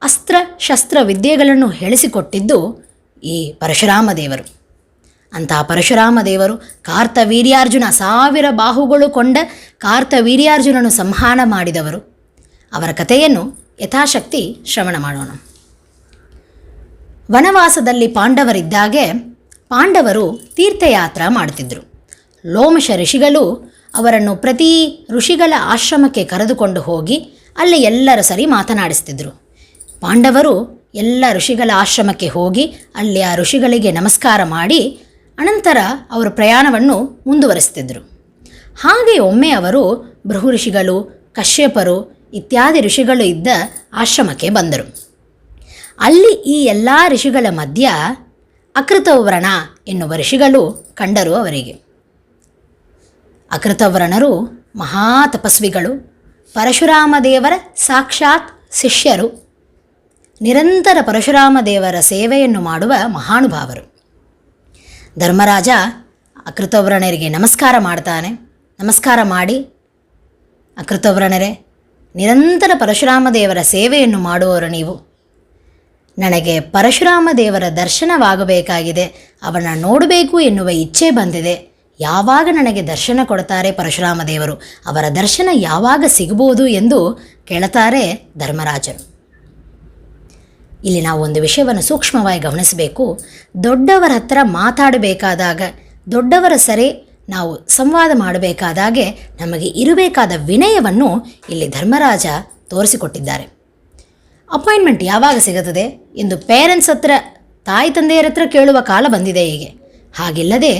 ಅಸ್ತ್ರ ಶಸ್ತ್ರ ವಿದ್ಯೆಗಳನ್ನು ಹೇಳಿಸಿಕೊಟ್ಟಿದ್ದು ಈ ಪರಶುರಾಮ ದೇವರು. ಅಂತಹ ಪರಶುರಾಮ ದೇವರು ಕಾರ್ತವೀರ್ಯಾರ್ಜುನ 1000 ಬಾಹುಗಳು ಕೊಂಡ ಕಾರ್ತವೀರ್ಯಾರ್ಜುನನು ಸಂಹಾರ ಮಾಡಿದವರು. ಅವರ ಕಥೆಯನ್ನು ಯಥಾಶಕ್ತಿ ಶ್ರವಣ ಮಾಡೋಣ. ವನವಾಸದಲ್ಲಿ ಪಾಂಡವರಿದ್ದಾಗೆ ಪಾಂಡವರು ತೀರ್ಥಯಾತ್ರೆ ಮಾಡ್ತಿದ್ದರು. ಲೋಮಶ ಋಷಿಗಳು ಅವರನ್ನು ಪ್ರತಿ ಋಷಿಗಳ ಆಶ್ರಮಕ್ಕೆ ಕರೆದುಕೊಂಡು ಹೋಗಿ ಅಲ್ಲಿ ಎಲ್ಲರ ಸರಿ ಮಾತನಾಡಿಸ್ತಿದ್ರು. ಪಾಂಡವರು ಎಲ್ಲ ಋಷಿಗಳ ಆಶ್ರಮಕ್ಕೆ ಹೋಗಿ ಅಲ್ಲಿ ಆ ಋಷಿಗಳಿಗೆ ನಮಸ್ಕಾರ ಮಾಡಿ ಅನಂತರ ಅವರು ಪ್ರಯಾಣವನ್ನು ಮುಂದುವರಿಸ್ತಿದ್ರು. ಹಾಗೆ ಒಮ್ಮೆ ಅವರು ಬೃಹು ಋಷಿಗಳು, ಕಶ್ಯಪರು ಇತ್ಯಾದಿ ಋಷಿಗಳು ಇದ್ದ ಆಶ್ರಮಕ್ಕೆ ಬಂದರು. ಅಲ್ಲಿ ಈ ಎಲ್ಲ ಋಷಿಗಳ ಮಧ್ಯ ಅಕೃತವ್ರಣ ಎನ್ನುವ ಋಷಿಗಳು ಕಂಡರು ಅವರಿಗೆ. ಅಕೃತವ್ರಣರು ಮಹಾ ತಪಸ್ವಿಗಳು, ಪರಶುರಾಮ ದೇವರ ಸಾಕ್ಷಾತ್ ಶಿಷ್ಯರು, ನಿರಂತರ ಪರಶುರಾಮ ದೇವರ ಸೇವೆಯನ್ನು ಮಾಡುವ ಮಹಾನುಭಾವರು. ಧರ್ಮರಾಜ ಅಕೃತವ್ರಣರಿಗೆ ನಮಸ್ಕಾರ ಮಾಡ್ತಾನೆ. ನಮಸ್ಕಾರ ಮಾಡಿ, ಅಕೃತವ್ರಣರೇ, ನಿರಂತರ ಪರಶುರಾಮ ದೇವರ ಸೇವೆಯನ್ನು ಮಾಡುವವರು ನೀವು. ನನಗೆ ಪರಶುರಾಮ ದೇವರ ದರ್ಶನವಾಗಬೇಕಾಗಿದೆ, ಅವನ ನೋಡಬೇಕು ಎನ್ನುವ ಇಚ್ಛೆ ಬಂದಿದೆ. ಯಾವಾಗ ನನಗೆ ದರ್ಶನ ಕೊಡ್ತಾರೆ ಪರಶುರಾಮ ದೇವರು, ಅವರ ದರ್ಶನ ಯಾವಾಗ ಸಿಗಬಹುದು ಎಂದು ಕೇಳುತ್ತಾರೆ ಧರ್ಮರಾಜರು. ಇಲ್ಲಿ ನಾವು ಒಂದು ವಿಷಯವನ್ನು ಸೂಕ್ಷ್ಮವಾಗಿ ಗಮನಿಸಬೇಕು. ದೊಡ್ಡವರ ಹತ್ರ ಮಾತಾಡಬೇಕಾದಾಗ, ದೊಡ್ಡವರ ಸರಿ ನಾವು ಸಂವಾದ ಮಾಡಬೇಕಾದಾಗೆ ನಮಗೆ ಇರಬೇಕಾದ ವಿನಯವನ್ನು ಇಲ್ಲಿ ಧರ್ಮರಾಜ ತೋರಿಸಿಕೊಟ್ಟಿದ್ದಾರೆ. ಅಪಾಯಿಂಟ್ಮೆಂಟ್ ಯಾವಾಗ ಸಿಗುತ್ತದೆ ಎಂದು ಪೇರೆಂಟ್ಸ್ ಹತ್ರ, ತಾಯಿ ತಂದೆಯರ ಹತ್ರ ಕೇಳುವ ಕಾಲ ಬಂದಿದೆ ಹೀಗೆ. ಹಾಗಿಲ್ಲದೆ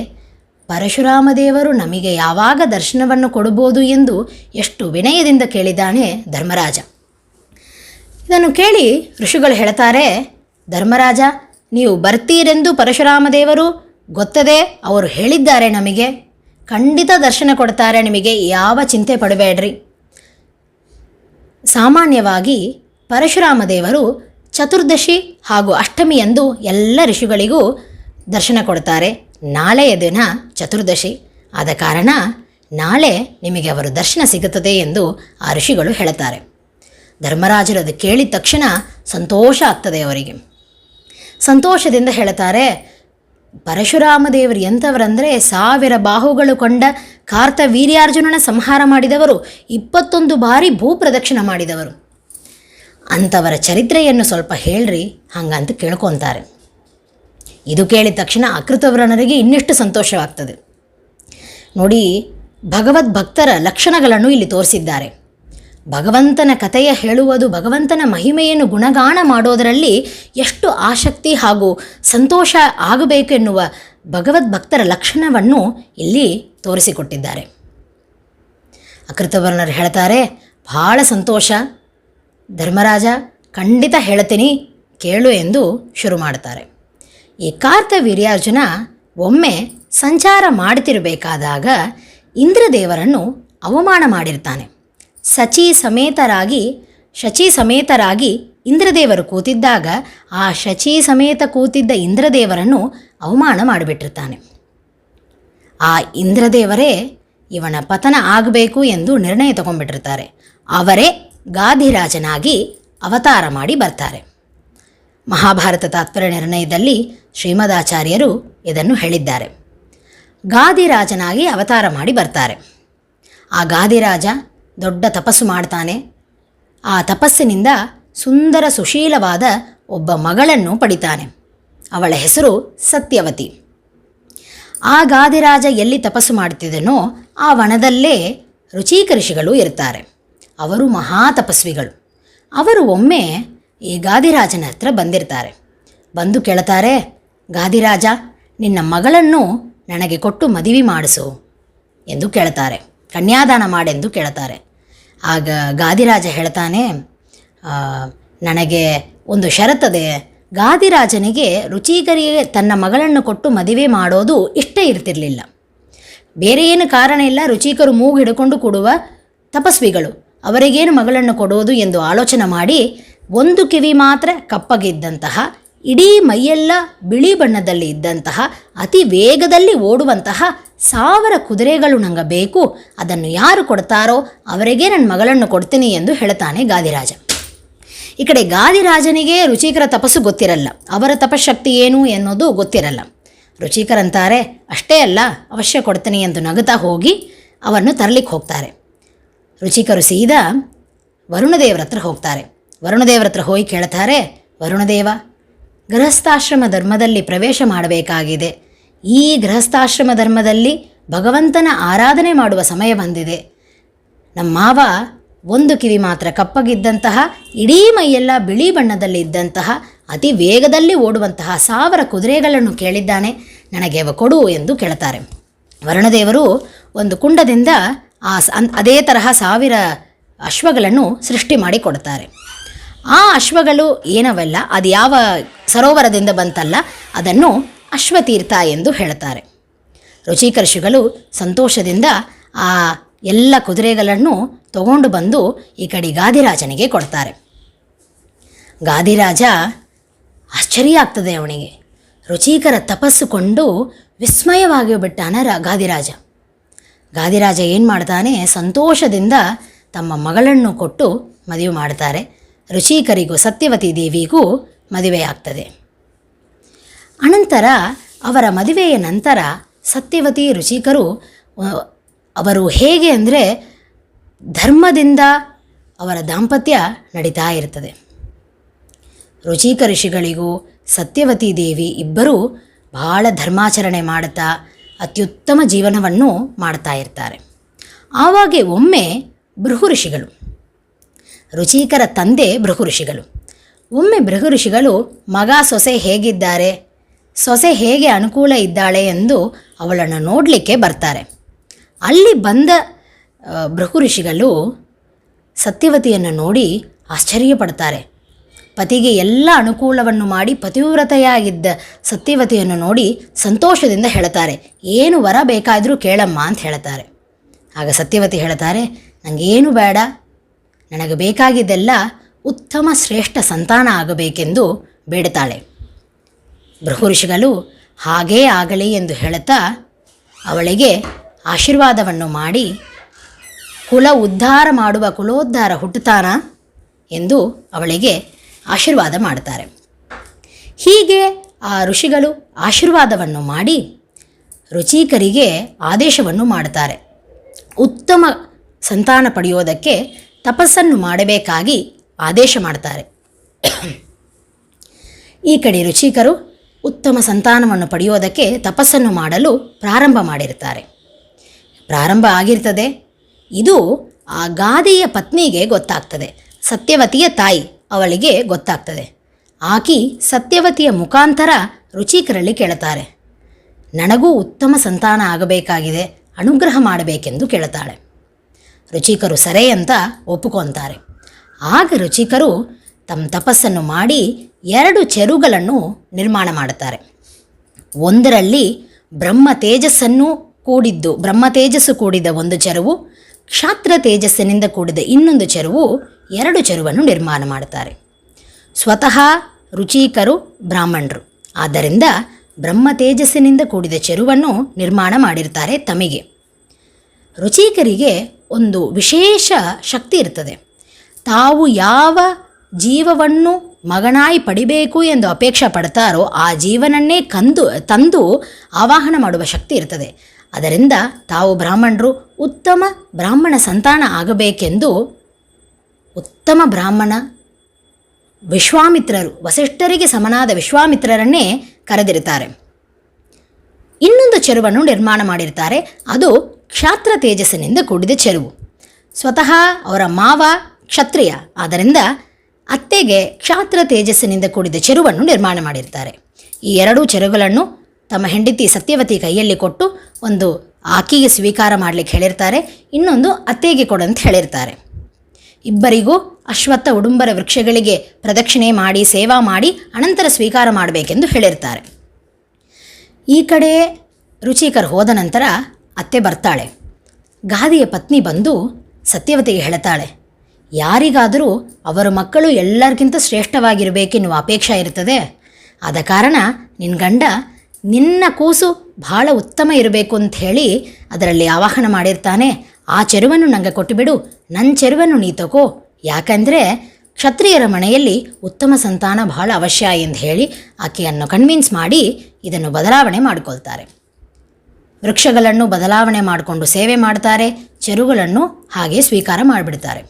ಪರಶುರಾಮ ದೇವರು ನಮಗೆ ಯಾವಾಗ ದರ್ಶನವನ್ನು ಕೊಡಬಹುದು ಎಂದು ಎಷ್ಟು ವಿನಯದಿಂದ ಕೇಳಿದ್ದಾನೆ ಧರ್ಮರಾಜ. ಇದನ್ನು ಕೇಳಿ ಋಷಿಗಳು ಹೇಳ್ತಾರೆ, ಧರ್ಮರಾಜ, ನೀವು ಬರ್ತೀರೆಂದು ಪರಶುರಾಮ ದೇವರು ಗೊತ್ತದೆ, ಅವರು ಹೇಳಿದ್ದಾರೆ, ನಮಗೆ ಖಂಡಿತ ದರ್ಶನ ಕೊಡ್ತಾರೆ, ನಿಮಗೆ ಯಾವ ಚಿಂತೆ ಪಡಬೇಡ್ರಿ. ಸಾಮಾನ್ಯವಾಗಿ ಪರಶುರಾಮ ದೇವರು ಚತುರ್ದಶಿ ಹಾಗೂ ಅಷ್ಟಮಿಯಂದು ಎಲ್ಲ ಋಷಿಗಳಿಗೂ ದರ್ಶನ ಕೊಡ್ತಾರೆ. ನಾಳೆಯ ದಿನ ಚತುರ್ದಶಿ, ಆದ ಕಾರಣ ನಾಳೆ ನಿಮಗೆ ಅವರು ದರ್ಶನ ಸಿಗುತ್ತದೆ ಎಂದು ಆ ಋಷಿಗಳು ಹೇಳುತ್ತಾರೆ. ಧರ್ಮರಾಜರು ಅದು ಕೇಳಿದ ತಕ್ಷಣ ಸಂತೋಷ ಆಗ್ತದೆ ಅವರಿಗೆ. ಸಂತೋಷದಿಂದ ಹೇಳುತ್ತಾರೆ, ಪರಶುರಾಮ ದೇವರು ಎಂಥವರಂದರೆ 1000 ಬಾಹುಗಳು ಕೊಂಡ ಕಾರ್ತವೀರ್ಯಾರ್ಜುನನ ಸಂಹಾರ ಮಾಡಿದವರು, 21 ಬಾರಿ ಭೂಪ್ರದಕ್ಷಿಣ ಮಾಡಿದವರು. ಅಂಥವರ ಚರಿತ್ರೆಯನ್ನು ಸ್ವಲ್ಪ ಹೇಳ್ರಿ ಹಂಗಂತ ಕೇಳ್ಕೊತಾರೆ. ಇದು ಕೇಳಿದ ತಕ್ಷಣ ಅಕೃತವ್ರಣರಿಗೆ ಇನ್ನಷ್ಟು ಸಂತೋಷವಾಗ್ತದೆ. ನೋಡಿ, ಭಗವದ್ಭಕ್ತರ ಲಕ್ಷಣಗಳನ್ನು ಇಲ್ಲಿ ತೋರಿಸಿದ್ದಾರೆ. ಭಗವಂತನ ಕಥೆಯ ಹೇಳುವುದು, ಭಗವಂತನ ಮಹಿಮೆಯನ್ನು ಗುಣಗಾನ ಮಾಡೋದರಲ್ಲಿ ಎಷ್ಟು ಆಸಕ್ತಿ ಹಾಗೂ ಸಂತೋಷ ಆಗಬೇಕೆನ್ನುವ ಭಗವದ್ಭಕ್ತರ ಲಕ್ಷಣವನ್ನು ಇಲ್ಲಿ ತೋರಿಸಿಕೊಟ್ಟಿದ್ದಾರೆ. ಅಕೃತವರ್ಣರು ಹೇಳ್ತಾರೆ, ಬಹಳ ಸಂತೋಷ ಧರ್ಮರಾಜ, ಖಂಡಿತ ಹೇಳ್ತೀನಿ ಕೇಳು ಎಂದು ಶುರು ಮಾಡ್ತಾರೆ. ಈ ಕಾರ್ತವೀರ್ಯಾರ್ಜುನ ಒಮ್ಮೆ ಸಂಚಾರ ಮಾಡ್ತಿರಬೇಕಾದಾಗ ಇಂದ್ರದೇವರನ್ನು ಅವಮಾನ ಮಾಡಿರ್ತಾನೆ. ಶಚಿ ಸಮೇತರಾಗಿ ಇಂದ್ರದೇವರು ಕೂತಿದ್ದಾಗ ಆ ಶಚಿ ಸಮೇತ ಕೂತಿದ್ದ ಇಂದ್ರದೇವರನ್ನು ಅವಮಾನ ಮಾಡಿಬಿಟ್ಟಿರ್ತಾನೆ. ಆ ಇಂದ್ರದೇವರೇ ಇವನ ಪತನ ಆಗಬೇಕು ಎಂದು ನಿರ್ಣಯ ತಗೊಂಡ್ಬಿಟ್ಟಿರ್ತಾರೆ. ಅವರೇ ಗಾಧಿರಾಜನಾಗಿ ಅವತಾರ ಮಾಡಿ ಬರ್ತಾರೆ. ಮಹಾಭಾರತ ತಾತ್ಪರ್ಯ ನಿರ್ಣಯದಲ್ಲಿ ಶ್ರೀಮದಾಚಾರ್ಯರು ಇದನ್ನು ಹೇಳಿದ್ದಾರೆ. ಗಾಧಿರಾಜನಾಗಿ ಅವತಾರ ಮಾಡಿ ಬರ್ತಾರೆ. ಆ ಗಾಧಿರಾಜ ದೊಡ್ಡ ತಪಸ್ಸು ಮಾಡ್ತಾನೆ. ಆ ತಪಸ್ಸಿನಿಂದ ಸುಂದರ ಸುಶೀಲವಾದ ಒಬ್ಬ ಮಗಳನ್ನು ಪಡಿತಾನೆ. ಅವಳ ಹೆಸರು ಸತ್ಯವತಿ. ಆ ಗಾಧಿರಾಜ ಎಲ್ಲಿ ತಪಸ್ಸು ಮಾಡ್ತಿದ್ದನೋ ಆ ವನದಲ್ಲೇ ರುಚಿಕ ಋಷಿಗಳು ಇರ್ತಾರೆ. ಅವರು ಮಹಾ ತಪಸ್ವಿಗಳು. ಅವರು ಒಮ್ಮೆ ಈ ಗಾಧಿರಾಜನ ಹತ್ರ ಬಂದಿರ್ತಾರೆ. ಬಂದು ಕೇಳ್ತಾರೆ, ಗಾಧಿರಾಜ, ನಿನ್ನ ಮಗಳನ್ನು ನನಗೆ ಕೊಟ್ಟು ಮದುವೆ ಮಾಡಿಸು ಎಂದು ಕೇಳ್ತಾರೆ. ಕನ್ಯಾದಾನ ಮಾಡೆಂದು ಕೇಳ್ತಾರೆ. ಆಗ ಗಾಧಿರಾಜ ಹೇಳ್ತಾನೆ, ನನಗೆ ಒಂದು ಷರತ್ತದೆ. ಗಾಧಿರಾಜನಿಗೆ ರುಚಿಕರಿಗೆ ತನ್ನ ಮಗಳನ್ನು ಕೊಟ್ಟು ಮದುವೆ ಮಾಡೋದು ಇಷ್ಟ ಇರ್ತಿರಲಿಲ್ಲ. ಬೇರೆ ಏನು ಕಾರಣ ಇಲ್ಲ, ರುಚಿಕರು ಮೂಗು ಹಿಡ್ಕೊಂಡು ಕೊಡುವ ತಪಸ್ವಿಗಳು, ಅವರಿಗೇನು ಮಗಳನ್ನು ಕೊಡೋದು ಎಂದು ಆಲೋಚನೆ ಮಾಡಿ ಒಂದು ಕಿವಿ ಮಾತ್ರ ಕಪ್ಪಗಿದ್ದಂತಹ, ಇಡೀ ಮೈಯೆಲ್ಲ ಬಿಳಿ ಬಣ್ಣದಲ್ಲಿ ಇದ್ದಂತಹ, ಅತಿ ವೇಗದಲ್ಲಿ ಓಡುವಂತಹ 1000 ಕುದುರೆಗಳು ನಂಗೆ ಬೇಕು, ಅದನ್ನು ಯಾರು ಕೊಡ್ತಾರೋ ಅವರಿಗೆ ನನ್ನ ಮಗಳನ್ನು ಕೊಡ್ತೀನಿ ಎಂದು ಹೇಳ್ತಾನೆ ಗಾಧಿರಾಜ. ಈ ಕಡೆ ಗಾಧಿರಾಜನಿಗೆ ರುಚಿಕರ ತಪಸ್ಸು ಗೊತ್ತಿರಲ್ಲ, ಅವರ ತಪಶಕ್ತಿ ಏನು ಎನ್ನುವುದು ಗೊತ್ತಿರಲ್ಲ. ರುಚಿಕರಂತಾರೆ, ಅಷ್ಟೇ ಅಲ್ಲ, ಅವಶ್ಯ ಕೊಡ್ತೀನಿ ಎಂದು ನಗುತ್ತಾ ಹೋಗಿ ಅವನ್ನು ತರಲಿಕ್ಕೆ ಹೋಗ್ತಾರೆ. ರುಚಿಕರು ಸೀದಾ ವರುಣದೇವರ ಹತ್ರ ಹೋಗ್ತಾರೆ. ವರುಣದೇವರ ಹತ್ರ ಹೋಗಿ ಕೇಳ್ತಾರೆ, ವರುಣದೇವ, ಗೃಹಸ್ಥಾಶ್ರಮ ಧರ್ಮದಲ್ಲಿ ಪ್ರವೇಶ ಮಾಡಬೇಕಾಗಿದೆ. ಈ ಗೃಹಸ್ಥಾಶ್ರಮ ಧರ್ಮದಲ್ಲಿ ಭಗವಂತನ ಆರಾಧನೆ ಮಾಡುವ ಸಮಯ ಬಂದಿದೆ. ನಮ್ಮ ಮಾವ ಒಂದು ಕಿವಿ ಮಾತ್ರ ಕಪ್ಪಗಿದ್ದಂತಹ, ಇಡೀ ಮೈಯೆಲ್ಲ ಬಿಳಿ ಬಣ್ಣದಲ್ಲಿ ಇದ್ದಂತಹ, ಅತಿ ವೇಗದಲ್ಲಿ ಓಡುವಂತಹ 1000 ಕುದುರೆಗಳನ್ನು ಕೇಳಿದ್ದಾನೆ, ನನಗೆ ಅವ ಕೊಡು ಎಂದು ಕೇಳ್ತಾರೆ. ವರುಣದೇವರು ಒಂದು ಕುಂಡದಿಂದ ಅದೇ ತರಹ 1000 ಅಶ್ವಗಳನ್ನು ಸೃಷ್ಟಿ ಮಾಡಿ ಕೊಡ್ತಾರೆ. ಆ ಅಶ್ವಗಳು ಏನವಲ್ಲ, ಅದು ಯಾವ ಸರೋವರದಿಂದ ಬಂತಲ್ಲ, ಅದನ್ನು ಅಶ್ವತೀರ್ಥ ಎಂದು ಹೇಳ್ತಾರೆ. ರುಚಿಕರ್ಷಿಗಳು ಸಂತೋಷದಿಂದ ಆ ಎಲ್ಲ ಕುದುರೆಗಳನ್ನು ತಗೊಂಡು ಬಂದು ಈ ಕಡೆ ಗಾದಿರಾಜನಿಗೆ ಕೊಡ್ತಾರೆ. ಗಾದಿರಾಜ ಆಶ್ಚರ್ಯ ಆಗ್ತದೆ ಅವನಿಗೆ. ರುಚಿಕರ ತಪಸ್ಸು ಕೊಂಡು ವಿಸ್ಮಯವಾಗಿ ಬಿಟ್ಟಾನ ಗಾದಿರಾಜ. ಗಾದಿರಾಜ ಏನು ಮಾಡ್ತಾನೆ, ಸಂತೋಷದಿಂದ ತಮ್ಮ ಮಗಳನ್ನು ಕೊಟ್ಟು ಮದುವೆ ಮಾಡ್ತಾರೆ. ರುಚಿಕರಿಗೂ ಸತ್ಯವತಿ ದೇವಿಗೂ ಮದುವೆಯಾಗ್ತದೆ. ಅನಂತರ ಅವರ ಮದುವೆಯ ನಂತರ ಸತ್ಯವತಿ ರುಚಿಕರು ಅವರು ಹೇಗೆ ಅಂದರೆ ಧರ್ಮದಿಂದ ಅವರ ದಾಂಪತ್ಯ ನಡೀತಾ ಇರ್ತದೆ. ರುಚಿಕ ಋಷಿಗಳಿಗೂ ಸತ್ಯವತಿ ದೇವಿ ಇಬ್ಬರೂ ಬಹಳ ಧರ್ಮಾಚರಣೆ ಮಾಡುತ್ತಾ ಅತ್ಯುತ್ತಮ ಜೀವನವನ್ನು ಮಾಡ್ತಾ ಇರ್ತಾರೆ. ಆವಾಗೆ ಒಮ್ಮೆ ಭೃಗು ಋಷಿಗಳು, ರುಚಿಕರ ತಂದೆ ಭೃಗು ಋಷಿಗಳು, ಒಮ್ಮೆ ಭೃಗು ಋಷಿಗಳು ಮಗ ಸೊಸೆ ಹೇಗಿದ್ದಾರೆ, ಸೊಸೆ ಹೇಗೆ ಅನುಕೂಲ ಇದ್ದಾಳೆ ಎಂದು ಅವಳನ್ನು ನೋಡಲಿಕ್ಕೆ ಬರ್ತಾರೆ. ಅಲ್ಲಿ ಬಂದ ಭೃಗು ಋಷಿಗಳು ಸತ್ಯವತಿಯನ್ನು ನೋಡಿ ಆಶ್ಚರ್ಯಪಡ್ತಾರೆ. ಪತಿಗೆ ಎಲ್ಲ ಅನುಕೂಲವನ್ನು ಮಾಡಿ ಪತಿವ್ರತೆಯಾಗಿದ್ದ ಸತ್ಯವತಿಯನ್ನು ನೋಡಿ ಸಂತೋಷದಿಂದ ಹೇಳ್ತಾರೆ, ಏನು ವರ ಬೇಕಾದರೂ ಕೇಳಮ್ಮ ಅಂತ ಹೇಳ್ತಾರೆ. ಆಗ ಸತ್ಯವತಿ ಹೇಳ್ತಾರೆ, ನನಗೇನು ಬೇಡ, ನನಗೆ ಬೇಕಾಗಿದ್ದೆಲ್ಲ ಉತ್ತಮ ಶ್ರೇಷ್ಠ ಸಂತಾನ ಆಗಬೇಕೆಂದು ಬೇಡುತ್ತಾಳೆ. ಭೃಗು ಋಷಿಗಳು ಹಾಗೇ ಆಗಲಿ ಎಂದು ಹೇಳುತ್ತಾ ಅವಳಿಗೆ ಆಶೀರ್ವಾದವನ್ನು ಮಾಡಿ ಕುಲ ಉದ್ಧಾರ ಮಾಡುವ ಕುಲೋದ್ಧಾರ ಹುಟ್ಟುತ್ತಾನ ಎಂದು ಅವಳಿಗೆ ಆಶೀರ್ವಾದ ಮಾಡ್ತಾರೆ. ಹೀಗೆ ಆ ಋಷಿಗಳು ಆಶೀರ್ವಾದವನ್ನು ಮಾಡಿ ರುಚಿಕರಿಗೆ ಆದೇಶವನ್ನು ಮಾಡುತ್ತಾರೆ. ಉತ್ತಮ ಸಂತಾನ ಪಡೆಯೋದಕ್ಕೆ ತಪಸ್ಸನ್ನು ಮಾಡಬೇಕಾಗಿ ಆದೇಶ ಮಾಡ್ತಾರೆ. ಈ ಕಡೆ ರುಚಿಕರು ಉತ್ತಮ ಸಂತಾನವನ್ನು ಪಡೆಯೋದಕ್ಕೆ ತಪಸ್ಸನ್ನು ಮಾಡಲು ಪ್ರಾರಂಭ ಮಾಡಿರ್ತಾರೆ. ಪ್ರಾರಂಭ ಆಗಿರ್ತದೆ. ಇದು ಆ ಗಾದಿಯ ಪತ್ನಿಗೆ ಗೊತ್ತಾಗ್ತದೆ, ಸತ್ಯವತಿಯ ತಾಯಿ ಅವಳಿಗೆ ಗೊತ್ತಾಗ್ತದೆ. ಆಕೆ ಸತ್ಯವತಿಯ ಮುಖಾಂತರ ರುಚಿಕರಲ್ಲಿ ಕೇಳುತ್ತಾರೆ, ನನಗೂ ಉತ್ತಮ ಸಂತಾನ ಆಗಬೇಕಾಗಿದೆ, ಅನುಗ್ರಹ ಮಾಡಬೇಕೆಂದು ಕೇಳುತ್ತಾಳೆ. ರುಚಿಕರು ಸರಿ ಅಂತ ಒಪ್ಪುಕೊತಾರೆ. ಆಗ ರುಚಿಕರು ತಮ್ಮ ತಪಸ್ಸನ್ನು ಮಾಡಿ 2 ಚೆರುಗಳನ್ನು ನಿರ್ಮಾಣ ಮಾಡುತ್ತಾರೆ. ಒಂದರಲ್ಲಿ ಬ್ರಹ್ಮ ತೇಜಸ್ಸು ಕೂಡಿದ ಒಂದು ಚೆರುವು, ಕ್ಷಾತ್ರ ತೇಜಸ್ಸಿನಿಂದ ಕೂಡಿದ ಇನ್ನೊಂದು ಚೆರುವು, 2 ಚೆರುವನ್ನು ನಿರ್ಮಾಣ ಮಾಡುತ್ತಾರೆ. ಸ್ವತಃ ರುಚಿಕರು ಬ್ರಾಹ್ಮಣರು, ಆದ್ದರಿಂದ ಬ್ರಹ್ಮ ತೇಜಸ್ಸಿನಿಂದ ಕೂಡಿದ ಚೆರುವನ್ನು ನಿರ್ಮಾಣ ಮಾಡಿರ್ತಾರೆ ತಮಗೆ. ರುಚಿಕರಿಗೆ ಒಂದು ವಿಶೇಷ ಶಕ್ತಿ ಇರ್ತದೆ. ತಾವು ಯಾವ ಜೀವವನ್ನು ಮಗನಾಯಿ ಪಡಿಬೇಕು ಎಂದು ಅಪೇಕ್ಷೆ ಪಡ್ತಾರೋ ಆ ಜೀವನನ್ನೇ ತಂದು ಆವಾಹನ ಮಾಡುವ ಶಕ್ತಿ ಇರ್ತದೆ. ಅದರಿಂದ ತಾವು ಬ್ರಾಹ್ಮಣರು ಉತ್ತಮ ಬ್ರಾಹ್ಮಣ ಸಂತಾನ ಆಗಬೇಕೆಂದು ಉತ್ತಮ ಬ್ರಾಹ್ಮಣ ವಿಶ್ವಾಮಿತ್ರರು, ವಸಿಷ್ಠರಿಗೆ ಸಮನಾದ ವಿಶ್ವಾಮಿತ್ರರನ್ನೇ ಕರೆದಿರುತ್ತಾರೆ. ಇನ್ನೊಂದು ಚೆರುವನ್ನು ನಿರ್ಮಾಣ ಮಾಡಿರ್ತಾರೆ. ಅದು ಕ್ಷಾತ್ರ ತೇಜಸ್ಸಿನಿಂದ ಕೂಡಿದ ಚೆರುವು. ಸ್ವತಃ ಅವರ ಮಾವ ಕ್ಷತ್ರಿಯ, ಆದ್ದರಿಂದ ಅತ್ತೆಗೆ ಕ್ಷಾತ್ರ ತೇಜಸ್ಸಿನಿಂದ ಕೂಡಿದ ಚೆರುವನ್ನು ನಿರ್ಮಾಣ ಮಾಡಿರ್ತಾರೆ. ಈ 2 ಚೆರುಗಳನ್ನು ತಮ್ಮ ಹೆಂಡತಿ ಸತ್ಯವತಿ ಕೈಯಲ್ಲಿ ಕೊಟ್ಟು ಒಂದು ಆಕೆಗೆ ಸ್ವೀಕಾರ ಮಾಡಲಿಕ್ಕೆ ಹೇಳಿರ್ತಾರೆ, ಇನ್ನೊಂದು ಅತ್ತೆಗೆ ಕೊಡಂತ ಹೇಳಿರ್ತಾರೆ. ಇಬ್ಬರಿಗೂ ಅಶ್ವತ್ಥ ಉಡುಂಬರ ವೃಕ್ಷಗಳಿಗೆ ಪ್ರದಕ್ಷಿಣೆ ಮಾಡಿ ಸೇವಾ ಮಾಡಿ ಅನಂತರ ಸ್ವೀಕಾರ ಮಾಡಬೇಕೆಂದು ಹೇಳಿರ್ತಾರೆ. ಈ ಕಡೆ ರುಚಿಕರ್ ಹೋದ ನಂತರ ಅತ್ತೆ ಬರ್ತಾಳೆ. ಗಾದಿಯ ಪತ್ನಿ ಬಂದು ಸತ್ಯವತಿಗೆ ಹೇಳ್ತಾಳೆ, ಯಾರಿಗಾದರೂ ಅವರ ಮಕ್ಕಳು ಎಲ್ಲರಿಗಿಂತ ಶ್ರೇಷ್ಠವಾಗಿರಬೇಕೆನ್ನುವ ಅಪೇಕ್ಷೆ ಇರ್ತದೆ. ಆದ ಕಾರಣ ನಿನ್ನ ಗಂಡ ನಿನ್ನ ಕೂಸು ಭಾಳ ಉತ್ತಮ ಇರಬೇಕು ಅಂತ ಹೇಳಿ ಅದರಲ್ಲಿ ಆವಾಹನ ಮಾಡಿರ್ತಾನೆ. ಆ ಚೆರುವನ್ನು ನನಗೆ ಕೊಟ್ಟುಬಿಡು, ನನ್ನ ಚೆರುವನ್ನು ನೀ ತಗೋ, ಯಾಕಂದರೆ ಕ್ಷತ್ರಿಯರ ಮನೆಯಲ್ಲಿ ಉತ್ತಮ ಸಂತಾನ ಬಹಳ ಅವಶ್ಯ ಎಂದು ಹೇಳಿ ಆಕೆಯನ್ನು ಕನ್ವಿನ್ಸ್ ಮಾಡಿ ಇದನ್ನು ಬದಲಾವಣೆ ಮಾಡಿಕೊಳ್ತಾರೆ. ವೃಕ್ಷಗಳನ್ನು ಬದಲಾವಣೆ ಮಾಡಿಕೊಂಡು ಸೇವೆ ಮಾಡ್ತಾರೆ, ಚೆರುಗಳನ್ನು ಹಾಗೆ ಸ್ವೀಕಾರ ಮಾಡಿಬಿಡ್ತಾರೆ.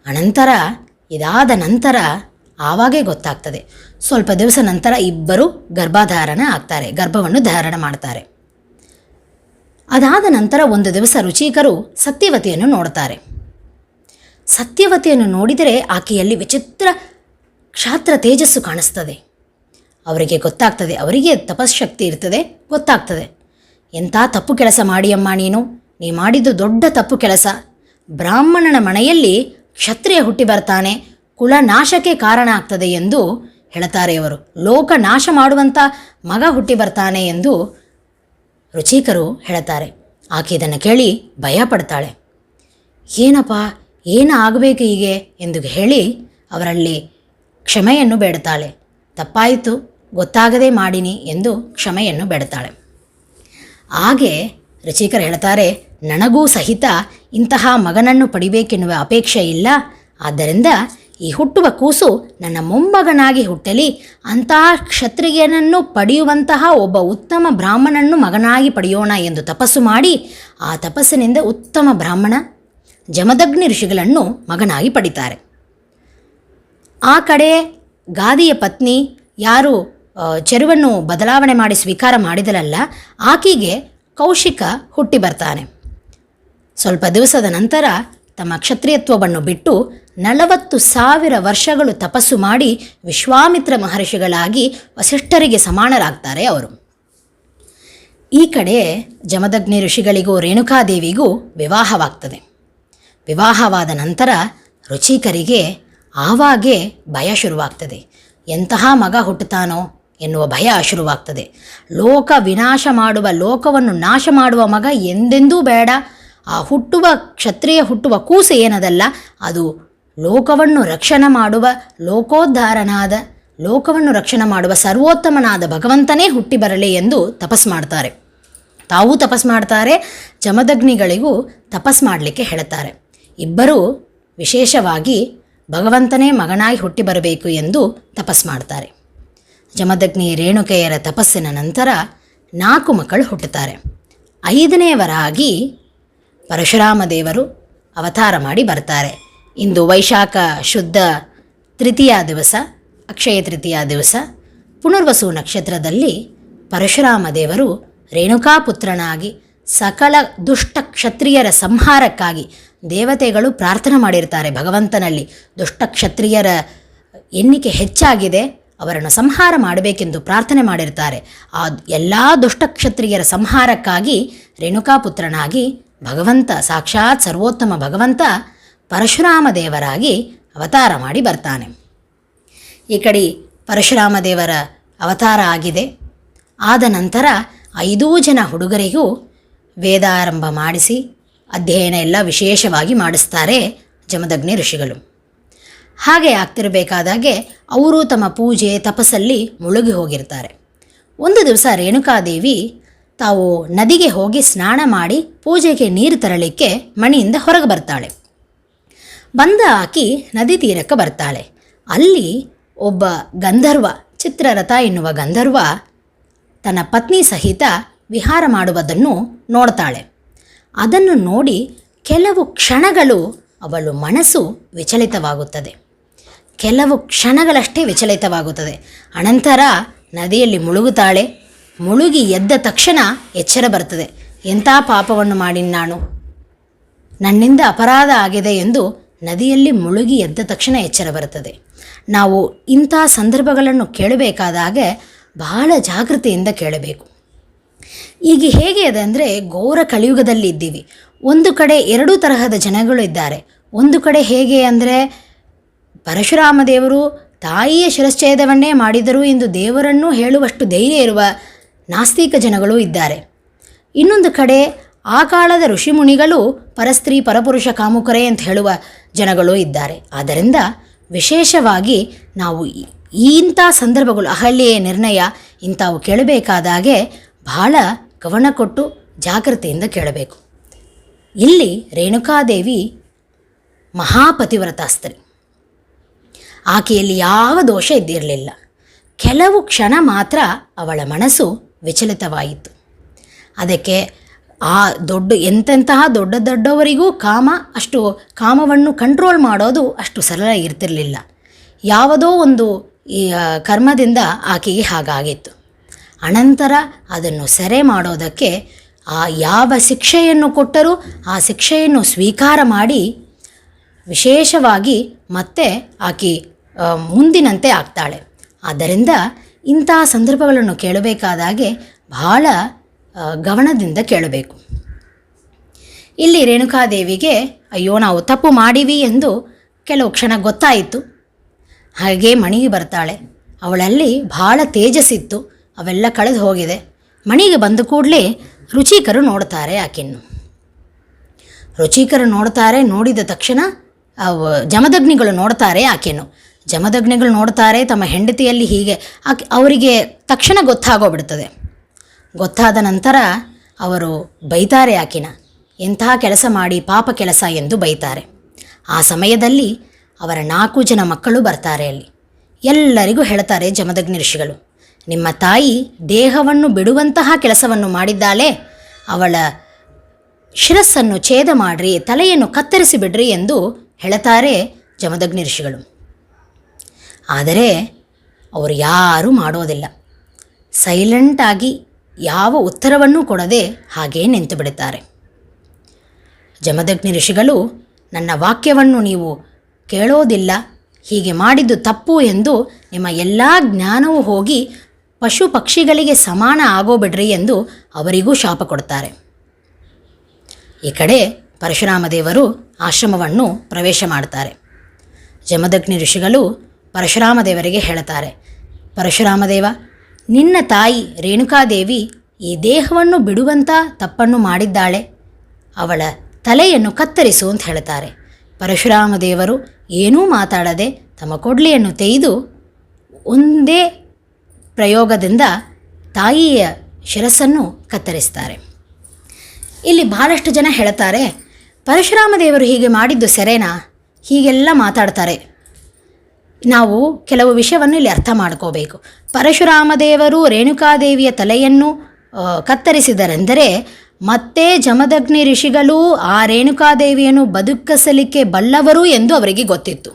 ಅನಂತರ ಇದಾದ ನಂತರ ಆವಾಗೇ ಗೊತ್ತಾಗ್ತದೆ. ಸ್ವಲ್ಪ ದಿವಸ ನಂತರ ಇಬ್ಬರು ಗರ್ಭಧಾರಣ ಆಗ್ತಾರೆ, ಗರ್ಭವನ್ನು ಧಾರಣ ಮಾಡ್ತಾರೆ. ಅದಾದ ನಂತರ ಒಂದು ದಿವಸ ರುಚಿಕರು ಸತ್ಯವತಿಯನ್ನು ನೋಡ್ತಾರೆ. ಸತ್ಯವತಿಯನ್ನು ನೋಡಿದರೆ ಆಕೆಯಲ್ಲಿ ವಿಚಿತ್ರ ಕ್ಷಾತ್ರ ತೇಜಸ್ಸು ಕಾಣಿಸ್ತದೆ. ಅವರಿಗೆ ಗೊತ್ತಾಗ್ತದೆ, ಅವರಿಗೆ ತಪಸ್ಶಕ್ತಿ ಇರ್ತದೆ, ಗೊತ್ತಾಗ್ತದೆ. ಎಂಥ ತಪ್ಪು ಕೆಲಸ ಮಾಡಿಯಮ್ಮ ನೀ ಮಾಡಿದ್ದು ದೊಡ್ಡ ತಪ್ಪು ಕೆಲಸ. ಬ್ರಾಹ್ಮಣನ ಮನೆಯಲ್ಲಿ ಕ್ಷತ್ರಿಯ ಹುಟ್ಟಿ ಬರ್ತಾನೆ, ಕುಲ ನಾಶಕ್ಕೆ ಕಾರಣ ಆಗ್ತದೆ ಎಂದು ಹೇಳ್ತಾರೆ ಅವರು. ಲೋಕ ನಾಶ ಮಾಡುವಂಥ ಮಗ ಹುಟ್ಟಿ ಬರ್ತಾನೆ ಎಂದು ರುಚಿಕರು ಹೇಳ್ತಾರೆ. ಆಕೆ ಇದನ್ನು ಕೇಳಿ ಭಯ ಪಡ್ತಾಳೆ. ಏನಪ್ಪ, ಏನು ಆಗಬೇಕು ಹೀಗೆ ಎಂದು ಹೇಳಿ ಅವರಲ್ಲಿ ಕ್ಷಮೆಯನ್ನು ಬೇಡ್ತಾಳೆ. ತಪ್ಪಾಯಿತು, ಗೊತ್ತಾಗದೇ ಮಾಡಿನಿ ಎಂದು ಕ್ಷಮೆಯನ್ನು ಬೇಡ್ತಾಳೆ. ಹಾಗೆ ಋಷಿಕರು ಹೇಳ್ತಾರೆ, ನನಗೂ ಸಹಿತ ಇಂತಹ ಮಗನನ್ನು ಪಡಿಬೇಕೆನ್ನುವ ಅಪೇಕ್ಷೆ ಇಲ್ಲ. ಆದ್ದರಿಂದ ಈ ಹುಟ್ಟುವ ಕೂಸು ನನ್ನ ಮೊಮ್ಮಗನಾಗಿ ಹುಟ್ಟಲಿ, ಅಂತಹ ಕ್ಷತ್ರಿಯನನ್ನು ಪಡೆಯುವಂತಹ ಒಬ್ಬ ಉತ್ತಮ ಬ್ರಾಹ್ಮಣನನ್ನು ಮಗನಾಗಿ ಪಡೆಯೋಣ ಎಂದು ತಪಸ್ಸು ಮಾಡಿ, ಆ ತಪಸ್ಸಿನಿಂದ ಉತ್ತಮ ಬ್ರಾಹ್ಮಣ ಜಮದಗ್ನಿ ಋಷಿಗಳನ್ನು ಮಗನಾಗಿ ಪಡಿತಾರೆ. ಆ ಕಡೆ ಗಾದಿಯ ಪತ್ನಿ ಯಾರು ಚೆರುವನ್ನು ಬದಲಾವಣೆ ಮಾಡಿ ಸ್ವೀಕಾರ ಮಾಡಿದಳಲ್ಲ, ಆಕೆಗೆ ಕೌಶಿಕ ಹುಟ್ಟಿ ಬರ್ತಾನೆ. ಸ್ವಲ್ಪ ದಿವಸದ ನಂತರ ತಮ್ಮ ಕ್ಷತ್ರಿಯತ್ವವನ್ನು ಬಿಟ್ಟು 40,000 ವರ್ಷಗಳು ತಪಸ್ಸು ಮಾಡಿ ವಿಶ್ವಾಮಿತ್ರ ಮಹರ್ಷಿಗಳಾಗಿ ವಸಿಷ್ಠರಿಗೆ ಸಮಾನರಾಗ್ತಾರೆ ಅವರು. ಈ ಕಡೆ ಜಮದಗ್ನಿ ಋಷಿಗಳಿಗೂ ರೇಣುಕಾದೇವಿಗೂ ವಿವಾಹವಾಗ್ತದೆ. ವಿವಾಹವಾದ ನಂತರ ರುಚಿಕರಿಗೆ ಆವಾಗೇ ಭಯ ಶುರುವಾಗ್ತದೆ. ಎಂತಹ ಮಗ ಹುಟ್ಟುತ್ತಾನೋ ಎನ್ನುವ ಭಯ ಶುರುವಾಗ್ತದೆ. ಲೋಕ ವಿನಾಶ ಮಾಡುವ, ಲೋಕವನ್ನು ನಾಶ ಮಾಡುವ ಮಗ ಎಂದೆಂದೂ ಬೇಡ. ಆ ಕ್ಷತ್ರಿಯ ಹುಟ್ಟುವ ಕೂಸು ಏನದಲ್ಲ, ಅದು ಲೋಕವನ್ನು ರಕ್ಷಣೆ ಮಾಡುವ, ಲೋಕೋದ್ಧಾರನಾದ, ಲೋಕವನ್ನು ರಕ್ಷಣೆ ಮಾಡುವ ಸರ್ವೋತ್ತಮನಾದ ಭಗವಂತನೇ ಹುಟ್ಟಿ ಬರಲಿ ಎಂದು ತಪಸ್ ಮಾಡ್ತಾರೆ. ತಾವೂ ತಪಸ್ ಮಾಡ್ತಾರೆ, ಜಮದಗ್ನಿಗಳಿಗೂ ತಪಸ್ ಮಾಡಲಿಕ್ಕೆ ಹೇಳುತ್ತಾರೆ. ಇಬ್ಬರೂ ವಿಶೇಷವಾಗಿ ಭಗವಂತನೇ ಮಗನಾಗಿ ಹುಟ್ಟಿ ಬರಬೇಕು ಎಂದು ತಪಸ್ ಮಾಡ್ತಾರೆ. ಜಮದಗ್ನಿ ರೇಣುಕೆಯರ ತಪಸ್ಸಿನ ನಂತರ 4 ಮಕ್ಕಳು ಹುಟ್ಟುತ್ತಾರೆ. 5ನೇವರಾಗಿ ಪರಶುರಾಮ ದೇವರು ಅವತಾರ ಮಾಡಿ ಬರ್ತಾರೆ. ಇಂದು ವೈಶಾಖ ಶುದ್ಧ ತೃತೀಯ ದಿವಸ, ಅಕ್ಷಯ ತೃತೀಯ ದಿವಸ, ಪುನರ್ವಸು ನಕ್ಷತ್ರದಲ್ಲಿ ಪರಶುರಾಮ ದೇವರು ರೇಣುಕಾಪುತ್ರನಾಗಿ ಸಕಲ ದುಷ್ಟ ಕ್ಷತ್ರಿಯರ ಸಂಹಾರಕ್ಕಾಗಿ ದೇವತೆಗಳು ಪ್ರಾರ್ಥನೆ ಮಾಡಿರ್ತಾರೆ ಭಗವಂತನಲ್ಲಿ. ದುಷ್ಟ ಕ್ಷತ್ರಿಯರ ಎಣ್ಣಿಕೆ ಹೆಚ್ಚಾಗಿದೆ, ಅವರನ್ನು ಸಂಹಾರ ಮಾಡಬೇಕೆಂದು ಪ್ರಾರ್ಥನೆ ಮಾಡಿರ್ತಾರೆ. ಆ ಎಲ್ಲ ದುಷ್ಟ ಕ್ಷತ್ರಿಯರ ಸಂಹಾರಕ್ಕಾಗಿ ರೇಣುಕಾಪುತ್ರನಾಗಿ ಭಗವಂತ, ಸಾಕ್ಷಾತ್ ಸರ್ವೋತ್ತಮ ಭಗವಂತ ಪರಶುರಾಮ ದೇವರಾಗಿ ಅವತಾರ ಮಾಡಿ ಬರ್ತಾನೆ. ಈ ಕಡೆ ಪರಶುರಾಮ ದೇವರ ಅವತಾರ ಆಗಿದೆ. ಆದ ನಂತರ 5 ಜನ ಹುಡುಗರಿಗೂ ವೇದಾರಂಭ ಮಾಡಿಸಿ ಅಧ್ಯಯನ ಎಲ್ಲ ವಿಶೇಷವಾಗಿ ಮಾಡಿಸ್ತಾರೆ ಜಮದಗ್ನಿ ಋಷಿಗಳು. ಹಾಗೆ ಆಗ್ತಿರಬೇಕಾದಾಗೆ ಅವರು ತಮ್ಮ ಪೂಜೆ ತಪಸ್ಸಲ್ಲಿ ಮುಳುಗಿ ಹೋಗಿರ್ತಾರೆ. ಒಂದು ದಿವಸ ರೇಣುಕಾದೇವಿ ತಾವು ನದಿಗೆ ಹೋಗಿ ಸ್ನಾನ ಮಾಡಿ ಪೂಜೆಗೆ ನೀರು ತರಲಿಕ್ಕೆ ಮನೆಯಿಂದ ಹೊರಗೆ ಬರ್ತಾಳೆ. ಬಂದ ಆಕಿ ನದಿ ತೀರಕ್ಕೆ ಬರ್ತಾಳೆ. ಅಲ್ಲಿ ಒಬ್ಬ ಗಂಧರ್ವ, ಚಿತ್ರರಥ ಎನ್ನುವ ಗಂಧರ್ವ ತನ್ನ ಪತ್ನಿ ಸಹಿತ ವಿಹಾರ ಮಾಡುವುದನ್ನು ನೋಡ್ತಾಳೆ. ಅದನ್ನು ನೋಡಿ ಕೆಲವು ಕ್ಷಣಗಳು ಅವಳು ಮನಸ್ಸು ವಿಚಲಿತವಾಗುತ್ತದೆ. ಕೆಲವು ಕ್ಷಣಗಳಷ್ಟೇ ವಿಚಲಿತವಾಗುತ್ತದೆ. ಅನಂತರ ನದಿಯಲ್ಲಿ ಮುಳುಗುತ್ತಾಳೆ. ಮುಳುಗಿ ಎದ್ದ ತಕ್ಷಣ ಎಚ್ಚರ ಬರ್ತದೆ. ಎಂಥ ಪಾಪವನ್ನು ಮಾಡಿನ ನಾನು, ನನ್ನಿಂದ ಅಪರಾಧ ಆಗಿದೆ ಎಂದು ನದಿಯಲ್ಲಿ ಮುಳುಗಿ ಎದ್ದ ತಕ್ಷಣ ಎಚ್ಚರ ಬರುತ್ತದೆ. ನಾವು ಇಂಥ ಸಂದರ್ಭಗಳನ್ನು ಕೇಳಬೇಕಾದಾಗ ಬಹಳ ಜಾಗೃತಿಯಿಂದ ಕೇಳಬೇಕು. ಈಗ ಹೇಗೆ ಇದೆ ಅಂದರೆ, ಘೋರ ಕಲಿಯುಗದಲ್ಲಿ ಇದ್ದೀವಿ. ಒಂದು ಕಡೆ 2 ತರಹದ ಜನಗಳು ಇದ್ದಾರೆ. ಒಂದು ಕಡೆ ಹೇಗೆ ಅಂದರೆ, ಪರಶುರಾಮ ದೇವರು ತಾಯಿಯ ಶಿರಶ್ಛೇದವನ್ನೇ ಮಾಡಿದರೂ ಎಂದು ದೇವರನ್ನು ಹೇಳುವಷ್ಟು ಧೈರ್ಯ ಇರುವ ನಾಸ್ತಿಕ ಜನಗಳು ಇದ್ದಾರೆ. ಇನ್ನೊಂದು ಕಡೆ ಆ ಕಾಲದ ಋಷಿಮುನಿಗಳು ಪರಸ್ತ್ರೀ ಪರಪುರುಷ ಕಾಮುಕರೇ ಅಂತ ಹೇಳುವ ಜನಗಳು ಇದ್ದಾರೆ. ಆದ್ದರಿಂದ ವಿಶೇಷವಾಗಿ ನಾವು ಇಂಥ ಸಂದರ್ಭಗಳು, ಅಹಲ್ಯೆಯ ನಿರ್ಣಯ ಇಂಥವು ಕೇಳಬೇಕಾದಾಗೆ ಬಹಳ ಗಮನ ಕೊಟ್ಟು ಜಾಗ್ರತೆಯಿಂದ ಕೇಳಬೇಕು. ಇಲ್ಲಿ ರೇಣುಕಾದೇವಿ ಮಹಾಪತಿವ್ರತ ಸ್ತ್ರೀ. ಆಕೆಯಲ್ಲಿ ಯಾವ ದೋಷ ಇದ್ದಿರಲಿಲ್ಲ. ಕೆಲವು ಕ್ಷಣ ಮಾತ್ರ ಅವಳ ಮನಸ್ಸು ವಿಚಲಿತವಾಯಿತು. ಅದಕ್ಕೆ ಎಂತೆಂತಹ ದೊಡ್ಡವರಿಗೂ ಅಷ್ಟು ಕಾಮವನ್ನು ಕಂಟ್ರೋಲ್ ಮಾಡೋದು ಅಷ್ಟು ಸರಳ ಇರ್ತಿರಲಿಲ್ಲ. ಯಾವುದೋ ಒಂದು ಕರ್ಮದಿಂದ ಆಕೆಗೆ ಹಾಗಾಗಿತ್ತು. ಅನಂತರ ಅದನ್ನು ಸೆರೆ ಮಾಡೋದಕ್ಕೆ ಯಾವ ಶಿಕ್ಷೆಯನ್ನು ಕೊಟ್ಟರೂ ಆ ಶಿಕ್ಷೆಯನ್ನು ಸ್ವೀಕಾರ ಮಾಡಿ ವಿಶೇಷವಾಗಿ ಮತ್ತೆ ಆಕೆ ಮುಂದಿನಂತೆ ಆಗ್ತಾಳೆ. ಆದ್ದರಿಂದ ಇಂಥ ಸಂದರ್ಭಗಳನ್ನು ಕೇಳಬೇಕಾದಾಗೆ ಬಹಳ ಗಮನದಿಂದ ಕೇಳಬೇಕು. ಇಲ್ಲಿ ರೇಣುಕಾದೇವಿಗೆ ಅಯ್ಯೋ ನಾವು ತಪ್ಪು ಮಾಡೀವಿ ಎಂದು ಕೆಲವು ಕ್ಷಣ ಗೊತ್ತಾಯಿತು. ಹಾಗೆ ಮನೆಗೆ ಬರ್ತಾಳೆ. ಅವಳಲ್ಲಿ ಬಹಳ ತೇಜಸ್ಸಿತ್ತು, ಅವೆಲ್ಲ ಕಳೆದು ಹೋಗಿದೆ. ಮನೆಗೆ ಬಂದ ಕೂಡಲೇ ರುಚಿಕರು ನೋಡ್ತಾರೆ ಆಕೆಯನ್ನು. ರುಚಿಕರು ನೋಡ್ತಾರೆ. ನೋಡಿದ ತಕ್ಷಣ ಜಮದಗ್ನಿಗಳು ನೋಡ್ತಾರೆ ಆಕೆಯನ್ನು. ಜಮದಗ್ನಿಗಳು ನೋಡ್ತಾರೆ ತಮ್ಮ ಹೆಂಡತಿಯಲ್ಲಿ ಹೀಗೆ ಅವರಿಗೆ ತಕ್ಷಣ ಗೊತ್ತಾಗೋಗ್ಬಿಡ್ತದೆ. ಗೊತ್ತಾದ ನಂತರ ಅವರು ಬೈತಾರೆ ಆಕೆನ, ಎಂತಹ ಕೆಲಸ ಮಾಡಿ, ಪಾಪ ಕೆಲಸ ಎಂದು ಬೈತಾರೆ. ಆ ಸಮಯದಲ್ಲಿ ಅವರ 4 ಜನ ಮಕ್ಕಳು ಬರ್ತಾರೆ. ಅಲ್ಲಿ ಎಲ್ಲರಿಗೂ ಹೇಳ್ತಾರೆ ಜಮದಗ್ನಿ ಋಷಿಗಳು, ನಿಮ್ಮ ತಾಯಿ ದೇಹವನ್ನು ಬಿಡುವಂತಹ ಕೆಲಸವನ್ನು ಮಾಡಿದ್ದಾಳೆ, ಅವಳ ಶಿರಸ್ಸನ್ನು ಛೇದ ಮಾಡಿರಿ, ತಲೆಯನ್ನು ಕತ್ತರಿಸಿ ಬಿಡ್ರಿ ಎಂದು ಹೇಳ್ತಾರೆ ಜಮದಗ್ನಿ ಋಷಿಗಳು. ಆದರೆ ಅವರು ಯಾರೂ ಮಾಡೋದಿಲ್ಲ. ಸೈಲೆಂಟಾಗಿ ಯಾವ ಉತ್ತರವನ್ನೂ ಕೊಡದೆ ಹಾಗೇ ನಿಂತು ಬಿಡುತ್ತಾರೆ. ಜಮದಗ್ನಿ ಋಷಿಗಳು, ನನ್ನ ವಾಕ್ಯವನ್ನು ನೀವು ಕೇಳೋದಿಲ್ಲ, ಹೀಗೆ ಮಾಡಿದ್ದು ತಪ್ಪು ಎಂದು ನಿಮ್ಮ ಎಲ್ಲ ಜ್ಞಾನವೂ ಹೋಗಿ ಪಶು ಪಕ್ಷಿಗಳಿಗೆ ಸಮಾನ ಆಗೋಬಿಡ್ರಿ ಎಂದು ಅವರಿಗೂ ಶಾಪ ಕೊಡ್ತಾರೆ. ಈ ಕಡೆ ಪರಶುರಾಮ ದೇವರು ಆಶ್ರಮವನ್ನು ಪ್ರವೇಶ ಮಾಡ್ತಾರೆ. ಜಮದಗ್ನಿ ಋಷಿಗಳು ಪರಶುರಾಮ ದೇವರಿಗೆ ಹೇಳ್ತಾರೆ, ಪರಶುರಾಮ ದೇವ, ನಿನ್ನ ತಾಯಿ ರೇಣುಕಾದೇವಿ ಈ ದೇಹವನ್ನು ಬಿಡುವಂಥ ತಪ್ಪನ್ನು ಮಾಡಿದ್ದಾಳೆ, ಅವಳ ತಲೆಯನ್ನು ಕತ್ತರಿಸು ಅಂತ ಹೇಳ್ತಾರೆ. ಪರಶುರಾಮ ದೇವರು ಏನೂ ಮಾತಾಡದೆ ತಮ್ಮ ಕೊಡ್ಲಿಯನ್ನು ತೆಗೆದು ಒಂದೇ ಪ್ರಯೋಗದಿಂದ ತಾಯಿಯ ಶಿರಸ್ಸನ್ನು ಕತ್ತರಿಸ್ತಾರೆ. ಇಲ್ಲಿ ಬಹಳಷ್ಟು ಜನ ಹೇಳ್ತಾರೆ, ಪರಶುರಾಮ ದೇವರು ಹೀಗೆ ಮಾಡಿದ್ದು ಸೆರೆನಾ? ಹೀಗೆಲ್ಲ ಮಾತಾಡ್ತಾರೆ. ನಾವು ಕೆಲವು ವಿಷಯವನ್ನು ಇಲ್ಲಿ ಅರ್ಥ ಮಾಡ್ಕೋಬೇಕು. ಪರಶುರಾಮ ದೇವರು ರೇಣುಕಾದೇವಿಯ ತಲೆಯನ್ನು ಕತ್ತರಿಸಿದರೆಂದರೆ ಮತ್ತೆ ಜಮದಗ್ನಿ ಋಷಿಗಳು ಆ ರೇಣುಕಾದೇವಿಯನ್ನು ಬದುಕಿಸಲಿಕ್ಕೆ ಬಲ್ಲವರು ಎಂದು ಅವರಿಗೆ ಗೊತ್ತಿತ್ತು.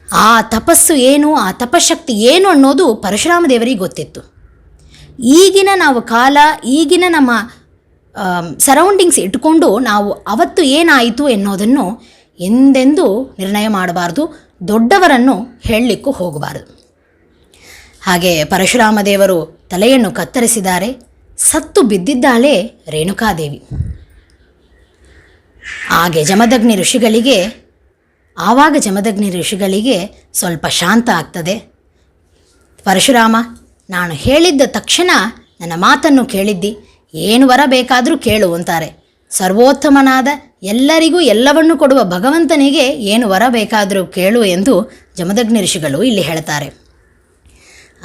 ಆ ತಪಸ್ಸು ಏನು, ಆ ತಪಶಕ್ತಿ ಏನು ಅನ್ನೋದು ಪರಶುರಾಮ ದೇವರಿಗೆ ಗೊತ್ತಿತ್ತು. ಈಗಿನ ನಾವು ಕಾಲ, ಈಗಿನ ನಮ್ಮ ಸರೌಂಡಿಂಗ್ಸ್ ಇಟ್ಕೊಂಡು ನಾವು ಅವತ್ತು ಏನಾಯಿತು ಎನ್ನುವುದನ್ನು ಎಂದೆಂದೂ ನಿರ್ಣಯ ಮಾಡಬಾರ್ದು, ದೊಡ್ಡವರನ್ನು ಹೇಳಲಿಕ್ಕೂ ಹೋಗಬಾರದು. ಹಾಗೆ ಪರಶುರಾಮ ದೇವರು ತಲೆಯನ್ನು ಕತ್ತರಿಸಿದ್ದಾರೆ. ಸತ್ತು ಬಿದ್ದಿದ್ದಾಳೆ ರೇಣುಕಾದೇವಿ. ಆವಾಗ ಜಮದಗ್ನಿ ಋಷಿಗಳಿಗೆ ಸ್ವಲ್ಪ ಶಾಂತ ಆಗ್ತದೆ. ಪರಶುರಾಮ, ನಾನು ಹೇಳಿದ್ದ ತಕ್ಷಣ ನನ್ನ ಮಾತನ್ನು ಕೇಳಿದ್ದಿ, ಏನು ವರ ಬೇಕಾದರೂ ಕೇಳು ಅಂತಾರೆ. ಸರ್ವೋತ್ತಮನಾದ ಎಲ್ಲರಿಗೂ ಎಲ್ಲವನ್ನು ಕೊಡುವ ಭಗವಂತನಿಗೆ ಏನು ವರ ಬೇಕಾದರೂ ಕೇಳು ಎಂದು ಜಮದಗ್ನಿ ಋಷಿಗಳು ಇಲ್ಲಿ ಹೇಳ್ತಾರೆ.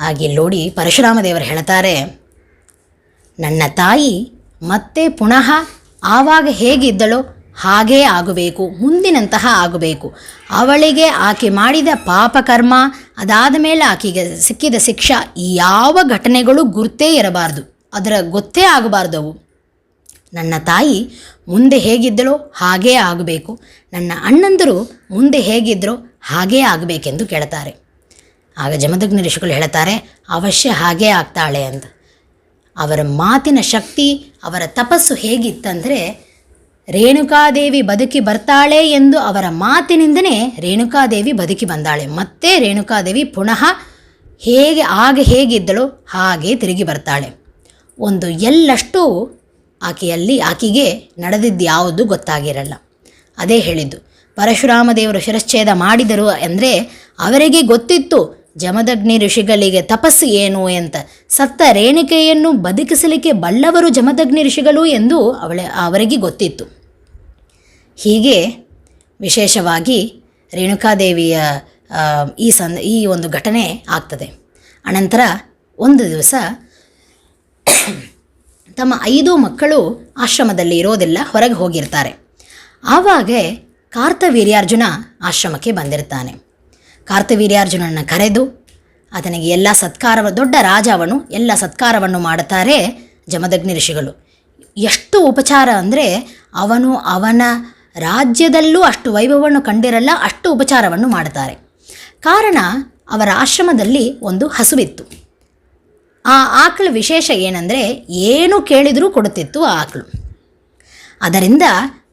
ಹಾಗೆ ನೋಡಿ ಪರಶುರಾಮ ದೇವರು ಹೇಳ್ತಾರೆ, ನನ್ನ ತಾಯಿ ಮತ್ತೆ ಪುನಃ ಆವಾಗ ಹೇಗಿದ್ದಳೋ ಹಾಗೇ ಆಗಬೇಕು, ಮುಂದಿನಂತಹ ಆಗಬೇಕು. ಅವಳಿಗೆ ಆಕೆ ಮಾಡಿದ ಪಾಪಕರ್ಮ, ಅದಾದ ಮೇಲೆ ಆಕೆಗೆ ಸಿಕ್ಕಿದ ಶಿಕ್ಷಾ, ಯಾವ ಘಟನೆಗಳು ಗುರ್ತೇ ಇರಬಾರ್ದು, ಅದರ ಗೊತ್ತೇ ಆಗಬಾರ್ದು ಅವು. ನನ್ನ ತಾಯಿ ಮುಂದೆ ಹೇಗಿದ್ದಳೋ ಹಾಗೇ ಆಗಬೇಕು, ನನ್ನ ಅಣ್ಣಂದರು ಮುಂದೆ ಹೇಗಿದ್ದರೋ ಹಾಗೇ ಆಗಬೇಕೆಂದು ಕೇಳ್ತಾರೆ. ಆಗ ಜಮದಗ್ನಿ ಋಷಿಗಳು ಹೇಳ್ತಾರೆ, ಅವಶ್ಯ ಹಾಗೇ ಆಗ್ತಾಳೆ ಅಂತ. ಅವರ ಮಾತಿನ ಶಕ್ತಿ, ಅವರ ತಪಸ್ಸು ಹೇಗಿತ್ತಂದರೆ, ರೇಣುಕಾದೇವಿ ಬದುಕಿ ಬರ್ತಾಳೆ ಎಂದು ಅವರ ಮಾತಿನಿಂದನೇ ರೇಣುಕಾದೇವಿ ಬದುಕಿ ಬಂದಾಳೆ. ಮತ್ತೆ ರೇಣುಕಾದೇವಿ ಪುನಃ ಹೇಗಿದ್ದಳೋ ಹಾಗೆ ತಿರುಗಿ ಬರ್ತಾಳೆ. ಒಂದು ಎಳ್ಳಷ್ಟು ಆಕೆಗೆ ನಡೆದಿದ್ದು ಯಾವುದು ಗೊತ್ತಾಗಿರಲ್ಲ. ಅದೇ ಹೇಳಿದ್ದು, ಪರಶುರಾಮ ದೇವರು ಶಿರಚ್ಛೇದ ಮಾಡಿದರು ಅಂದರೆ ಅವರಿಗೆ ಗೊತ್ತಿತ್ತು ಜಮದಗ್ನಿ ಋಷಿಗಳಿಗೆ ತಪಸ್ಸು ಏನು ಅಂತ. ಸತ್ತ ರೇಣುಕೆಯನ್ನು ಬದುಕಿಸಲಿಕ್ಕೆ ಬಲ್ಲವರು ಜಮದಗ್ನಿ ಋಷಿಗಳು ಎಂದು ಅವರಿಗೆ ಗೊತ್ತಿತ್ತು. ಹೀಗೆ ವಿಶೇಷವಾಗಿ ರೇಣುಕಾದೇವಿಯ ಈ ಒಂದು ಘಟನೆ ಆಗ್ತದೆ. ಅನಂತರ ಒಂದು ದಿವಸ ತಮ್ಮ 5 ಮಕ್ಕಳು ಆಶ್ರಮದಲ್ಲಿ ಇರೋದಿಲ್ಲ, ಹೊರಗೆ ಹೋಗಿರ್ತಾರೆ. ಆವಾಗ ಕಾರ್ತವೀರ್ಯಾರ್ಜುನ ಆಶ್ರಮಕ್ಕೆ ಬಂದಿರ್ತಾನೆ. ಕಾರ್ತವೀರ್ಯಾರ್ಜುನನ್ನು ಕರೆದು ಆತನಿಗೆ ಎಲ್ಲ ದೊಡ್ಡ ರಾಜ ಅವನು, ಎಲ್ಲ ಸತ್ಕಾರವನ್ನು ಮಾಡುತ್ತಾರೆ ಜಮದಗ್ನಿ ಋಷಿಗಳು. ಎಷ್ಟು ಉಪಚಾರ ಅಂದರೆ ಅವನ ರಾಜ್ಯದಲ್ಲೂ ಅಷ್ಟು ವೈಭವವನ್ನು ಕಂಡಿರಲ್ಲ, ಅಷ್ಟು ಉಪಚಾರವನ್ನು ಮಾಡುತ್ತಾರೆ. ಕಾರಣ ಅವರ ಆಶ್ರಮದಲ್ಲಿ ಒಂದು ಹಸುವಿತ್ತು. ಆ ಆಕಳು ವಿಶೇಷ ಏನಂದರೆ, ಏನು ಕೇಳಿದರೂ ಕೊಡುತ್ತಿತ್ತು ಆ ಆಕಳು. ಅದರಿಂದ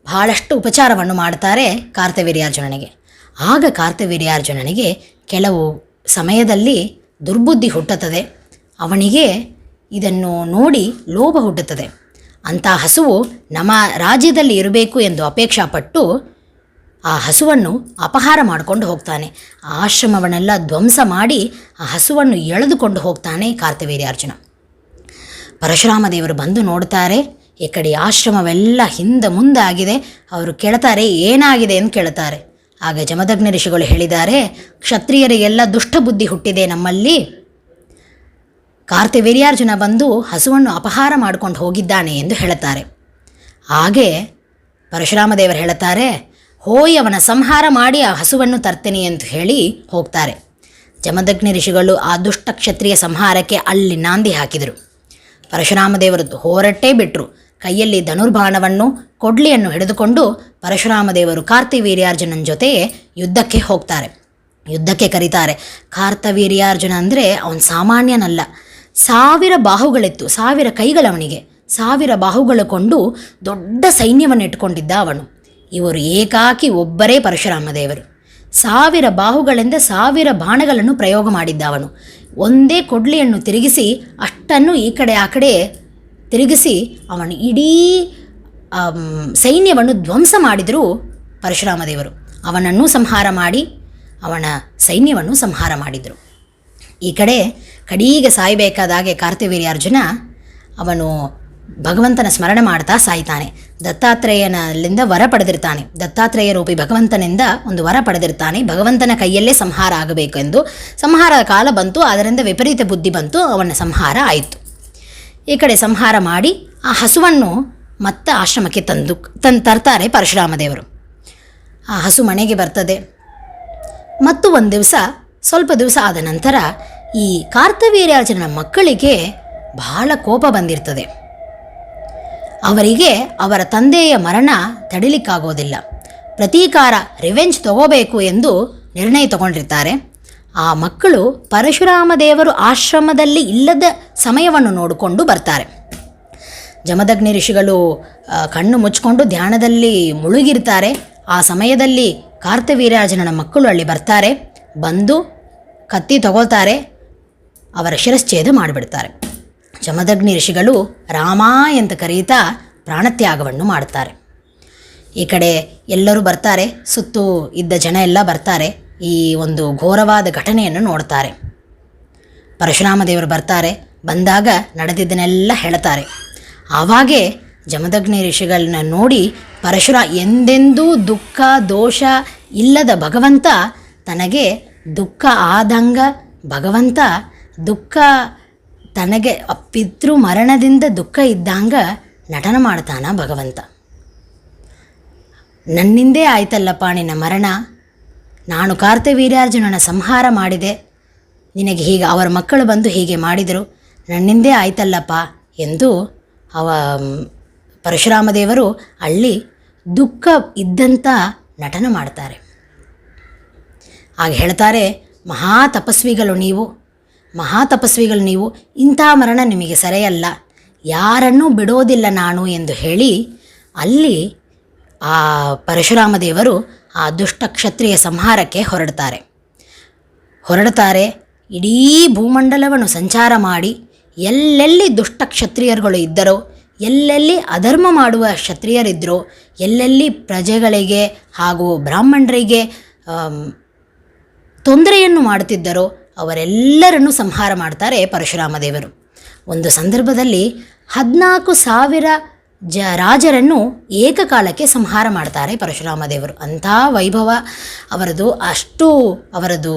ಬಹಳಷ್ಟು ಉಪಚಾರವನ್ನು ಮಾಡ್ತಾರೆ ಕಾರ್ತವೀರ್ಯಾರ್ಜುನನಿಗೆ. ಆಗ ಕಾರ್ತವೀರ್ಯಾರ್ಜುನನಿಗೆ ಕೆಲವು ಸಮಯದಲ್ಲಿ ದುರ್ಬುದ್ಧಿ ಹುಟ್ಟುತ್ತದೆ. ಅವನಿಗೆ ಇದನ್ನು ನೋಡಿ ಲೋಭ ಹುಟ್ಟುತ್ತದೆ. ಅಂಥ ಹಸುವು ನಮ್ಮ ರಾಜ್ಯದಲ್ಲಿ ಇರಬೇಕು ಎಂದು ಅಪೇಕ್ಷಾಪಟ್ಟು ಆ ಹಸುವನ್ನು ಅಪಹಾರ ಮಾಡಿಕೊಂಡು ಹೋಗ್ತಾನೆ. ಆ ಆಶ್ರಮವನ್ನೆಲ್ಲ ಧ್ವಂಸ ಮಾಡಿ ಆ ಹಸುವನ್ನು ಎಳೆದುಕೊಂಡು ಹೋಗ್ತಾನೆ ಕಾರ್ತವೀರ್ಯಾರ್ಜುನ. ಪರಶುರಾಮ ದೇವರು ಬಂದು ನೋಡ್ತಾರೆ. ಈ ಕಡೆ ಆಶ್ರಮವೆಲ್ಲ ಹಿಂದೆ ಮುಂದೆ ಆಗಿದೆ. ಅವರು ಕೇಳ್ತಾರೆ, ಏನಾಗಿದೆ ಎಂದು ಕೇಳ್ತಾರೆ. ಆಗ ಜಮದಗ್ನಿ ಋಷಿಗಳು ಹೇಳಿದ್ದಾರೆ, ಕ್ಷತ್ರಿಯರಿಗೆಲ್ಲ ದುಷ್ಟ ಬುದ್ಧಿ ಹುಟ್ಟಿದೆ ನಮ್ಮಲ್ಲಿ. ಕಾರ್ತಿವೀರ್ಯಾರ್ಜುನ ಬಂದು ಹಸುವನ್ನು ಅಪಹಾರ ಮಾಡಿಕೊಂಡು ಹೋಗಿದ್ದಾನೆ ಎಂದು ಹೇಳುತ್ತಾರೆ. ಹಾಗೆ ಪರಶುರಾಮ ದೇವರು ಹೇಳುತ್ತಾರೆ, ಹೋಯ್ ಅವನ ಸಂಹಾರ ಮಾಡಿ ಆ ಹಸುವನ್ನು ತರ್ತೇನೆ ಅಂತ ಹೇಳಿ ಹೋಗ್ತಾರೆ. ಜಮದಗ್ನಿ ಋಷಿಗಳು ಆ ದುಷ್ಟ ಕ್ಷತ್ರಿಯ ಸಂಹಾರಕ್ಕೆ ಅಲ್ಲಿ ನಾಂದಿ ಹಾಕಿದರು. ಪರಶುರಾಮ ದೇವರು ಹೋರಟ್ಟೇ ಬಿಟ್ಟರು. ಕೈಯಲ್ಲಿ ಧನುರ್ಬಾಣವನ್ನು ಕೊಡ್ಲಿಯನ್ನು ಹಿಡಿದುಕೊಂಡು ಪರಶುರಾಮ ದೇವರು ಕಾರ್ತಿವೀರ್ಯಾರ್ಜುನನ ಜೊತೆ ಯುದ್ಧಕ್ಕೆ ಹೋಗ್ತಾರೆ. ಯುದ್ಧಕ್ಕೆ ಕರೀತಾರೆ. ಕಾರ್ತಿವೀರ್ಯಾರ್ಜುನ ಅಂದರೆ ಅವನು ಸಾಮಾನ್ಯನಲ್ಲ. 1000 ಬಾಹುಗಳಿತ್ತು, 1000 ಕೈಗಳವನಿಗೆ, 1000 ಬಾಹುಗಳು ಕೊಂಡು ದೊಡ್ಡ ಸೈನ್ಯವನ್ನು ಇಟ್ಕೊಂಡಿದ್ದ ಅವನು. ಇವರು ಏಕಾಕಿ ಒಬ್ಬರೇ ಪರಶುರಾಮ ದೇವರು. 1000 ಬಾಹುಗಳಿಂದ 1000 ಬಾಣಗಳನ್ನು ಪ್ರಯೋಗ ಮಾಡಿದ್ದ ಅವನು. ಒಂದೇ ಕೊಡ್ಲಿಯನ್ನು ತಿರುಗಿಸಿ ಅಷ್ಟನ್ನು ಈ ಕಡೆ ಆ ಕಡೆ ತಿರುಗಿಸಿ ಅವನು ಇಡೀ ಸೈನ್ಯವನ್ನು ಧ್ವಂಸ ಮಾಡಿದರು ಪರಶುರಾಮ ದೇವರು. ಅವನನ್ನು ಸಂಹಾರ ಮಾಡಿ ಅವನ ಸೈನ್ಯವನ್ನು ಸಂಹಾರ ಮಾಡಿದರು. ಈ ಕಡೆ ಕಡೀಗೆ ಸಾಯಬೇಕಾದಾಗೆ ಕಾರ್ತಿವೀರ್ಯಾರ್ಜುನ ಅವನು ಭಗವಂತನ ಸ್ಮರಣೆ ಮಾಡ್ತಾ ಸಾಯ್ತಾನೆ. ದತ್ತಾತ್ರೇಯನಲ್ಲಿಂದ ವರ ಪಡೆದಿರ್ತಾನೆ. ದತ್ತಾತ್ರೇಯ ರೂಪಿ ಭಗವಂತನಿಂದ ಒಂದು ವರ ಪಡೆದಿರ್ತಾನೆ. ಭಗವಂತನ ಕೈಯಲ್ಲೇ ಸಂಹಾರ ಆಗಬೇಕು ಎಂದು. ಸಂಹಾರದ ಕಾಲ ಬಂತು, ಅದರಿಂದ ವಿಪರೀತ ಬುದ್ಧಿ ಬಂತು, ಅವನ ಸಂಹಾರ ಆಯಿತು. ಈ ಕಡೆ ಸಂಹಾರ ಮಾಡಿ ಆ ಹಸುವನ್ನು ಮತ್ತೆ ಆಶ್ರಮಕ್ಕೆ ತರ್ತಾರೆ ಪರಶುರಾಮ ದೇವರು. ಆ ಹಸು ಮನೆಗೆ ಬರ್ತದೆ. ಮತ್ತು ಒಂದು ದಿವಸ, ಸ್ವಲ್ಪ ದಿವಸ ಆದ ನಂತರ ಈ ಕಾರ್ತಿವೀರ್ಯಾರ್ಜುನನ ಮಕ್ಕಳಿಗೆ ಬಹಳ ಕೋಪ ಬಂದಿರ್ತದೆ. ಅವರಿಗೆ ಅವರ ತಂದೆಯ ಮರಣ ತಡಿಲಿಕ್ಕಾಗೋದಿಲ್ಲ. ಪ್ರತೀಕಾರ, ರಿವೆಂಜ್ ತಗೋಬೇಕು ಎಂದು ನಿರ್ಣಯ ತಗೊಂಡಿರ್ತಾರೆ. ಆ ಮಕ್ಕಳು ಪರಶುರಾಮ ದೇವರು ಆಶ್ರಮದಲ್ಲಿ ಇಲ್ಲದ ಸಮಯವನ್ನು ನೋಡಿಕೊಂಡು ಬರ್ತಾರೆ. ಜಮದಗ್ನಿ ಋಷಿಗಳು ಕಣ್ಣು ಮುಚ್ಚಿಕೊಂಡು ಧ್ಯಾನದಲ್ಲಿ ಮುಳುಗಿರ್ತಾರೆ. ಆ ಸಮಯದಲ್ಲಿ ಕಾರ್ತಿವೀರ್ಯಾರ್ಜುನನ ಮಕ್ಕಳು ಅಲ್ಲಿ ಬರ್ತಾರೆ. ಬಂದು ಕತ್ತಿ ತಗೋತಾರೆ, ಅವರ ಶಿರಶ್ಛೇದ ಮಾಡಿಬಿಡ್ತಾರೆ. ಜಮದಗ್ನಿ ಋಷಿಗಳು ರಾಮ ಅಂತ ಕರೀತಾ ಪ್ರಾಣತ್ಯಾಗವನ್ನು ಮಾಡ್ತಾರೆ. ಈ ಕಡೆ ಎಲ್ಲರೂ ಬರ್ತಾರೆ, ಸುತ್ತು ಇದ್ದ ಜನ ಎಲ್ಲ ಬರ್ತಾರೆ. ಈ ಒಂದು ಘೋರವಾದ ಘಟನೆಯನ್ನು ನೋಡ್ತಾರೆ. ಪರಶುರಾಮ ದೇವರು ಬರ್ತಾರೆ. ಬಂದಾಗ ನಡೆದಿದ್ದನ್ನೆಲ್ಲ ಹೇಳ್ತಾರೆ. ಆವಾಗೇ ಜಮದಗ್ನಿ ಋಷಿಗಳನ್ನ ನೋಡಿ ಎಂದೆಂದೂ ದುಃಖ ದೋಷ ಇಲ್ಲದ ಭಗವಂತ ತನಗೆ ದುಃಖ ಆದಂಗ, ಭಗವಂತ ದುಃಖ ತನಗೆ ಪಿತೃ ಮರಣದಿಂದ ದುಃಖ ಇದ್ದಂಗ ನಟನ ಮಾಡ್ತಾನ ಭಗವಂತ. ನನ್ನಿಂದೇ ಆಯ್ತಲ್ಲಪ್ಪ ನಿನ್ನ ಮರಣ, ನಾನು ಕಾರ್ತಿವೀರ್ಯಾರ್ಜುನನ ಸಂಹಾರ ಮಾಡಿದೆ, ನಿನಗೆ ಹೀಗೆ ಅವರ ಮಕ್ಕಳು ಬಂದು ಹೀಗೆ ಮಾಡಿದರು, ನನ್ನಿಂದೇ ಆಯ್ತಲ್ಲಪ್ಪ ಎಂದು ಪರಶುರಾಮ ದೇವರು ಅಲ್ಲಿ ದುಃಖ ಇದ್ದಂಥ ನಟನ ಮಾಡ್ತಾರೆ. ಆಗ ಹೇಳ್ತಾರೆ, ಮಹಾತಪಸ್ವಿಗಳು ನೀವು, ಇಂಥ ಮರಣ ನಿಮಗೆ ಸರಿಯಲ್ಲ, ಯಾರನ್ನೂ ಬಿಡೋದಿಲ್ಲ ನಾನು ಎಂದು ಹೇಳಿ ಅಲ್ಲಿ ಆ ಪರಶುರಾಮ ದೇವರು ಆ ದುಷ್ಟ ಕ್ಷತ್ರಿಯ ಸಂಹಾರಕ್ಕೆ ಹೊರಡ್ತಾರೆ. ಇಡೀ ಭೂಮಂಡಲವನ್ನು ಸಂಚಾರ ಮಾಡಿ ಎಲ್ಲೆಲ್ಲಿ ದುಷ್ಟ ಕ್ಷತ್ರಿಯರುಗಳು ಇದ್ದರೋ, ಎಲ್ಲೆಲ್ಲಿ ಅಧರ್ಮ ಮಾಡುವ ಕ್ಷತ್ರಿಯರಿದ್ದರೋ, ಎಲ್ಲೆಲ್ಲಿ ಪ್ರಜೆಗಳಿಗೆ ಹಾಗೂ ಬ್ರಾಹ್ಮಣರಿಗೆ ತೊಂದರೆಯನ್ನು ಮಾಡುತ್ತಿದ್ದರೋ ಅವರೆಲ್ಲರನ್ನು ಸಂಹಾರ ಮಾಡ್ತಾರೆ ಪರಶುರಾಮ ದೇವರು. ಒಂದು ಸಂದರ್ಭದಲ್ಲಿ 14,000 ರಾಜರನ್ನು ಏಕಕಾಲಕ್ಕೆ ಸಂಹಾರ ಮಾಡ್ತಾರೆ ಪರಶುರಾಮ ದೇವರು. ಅಂಥ ವೈಭವ ಅವರದು. ಅಷ್ಟು ಅವರದು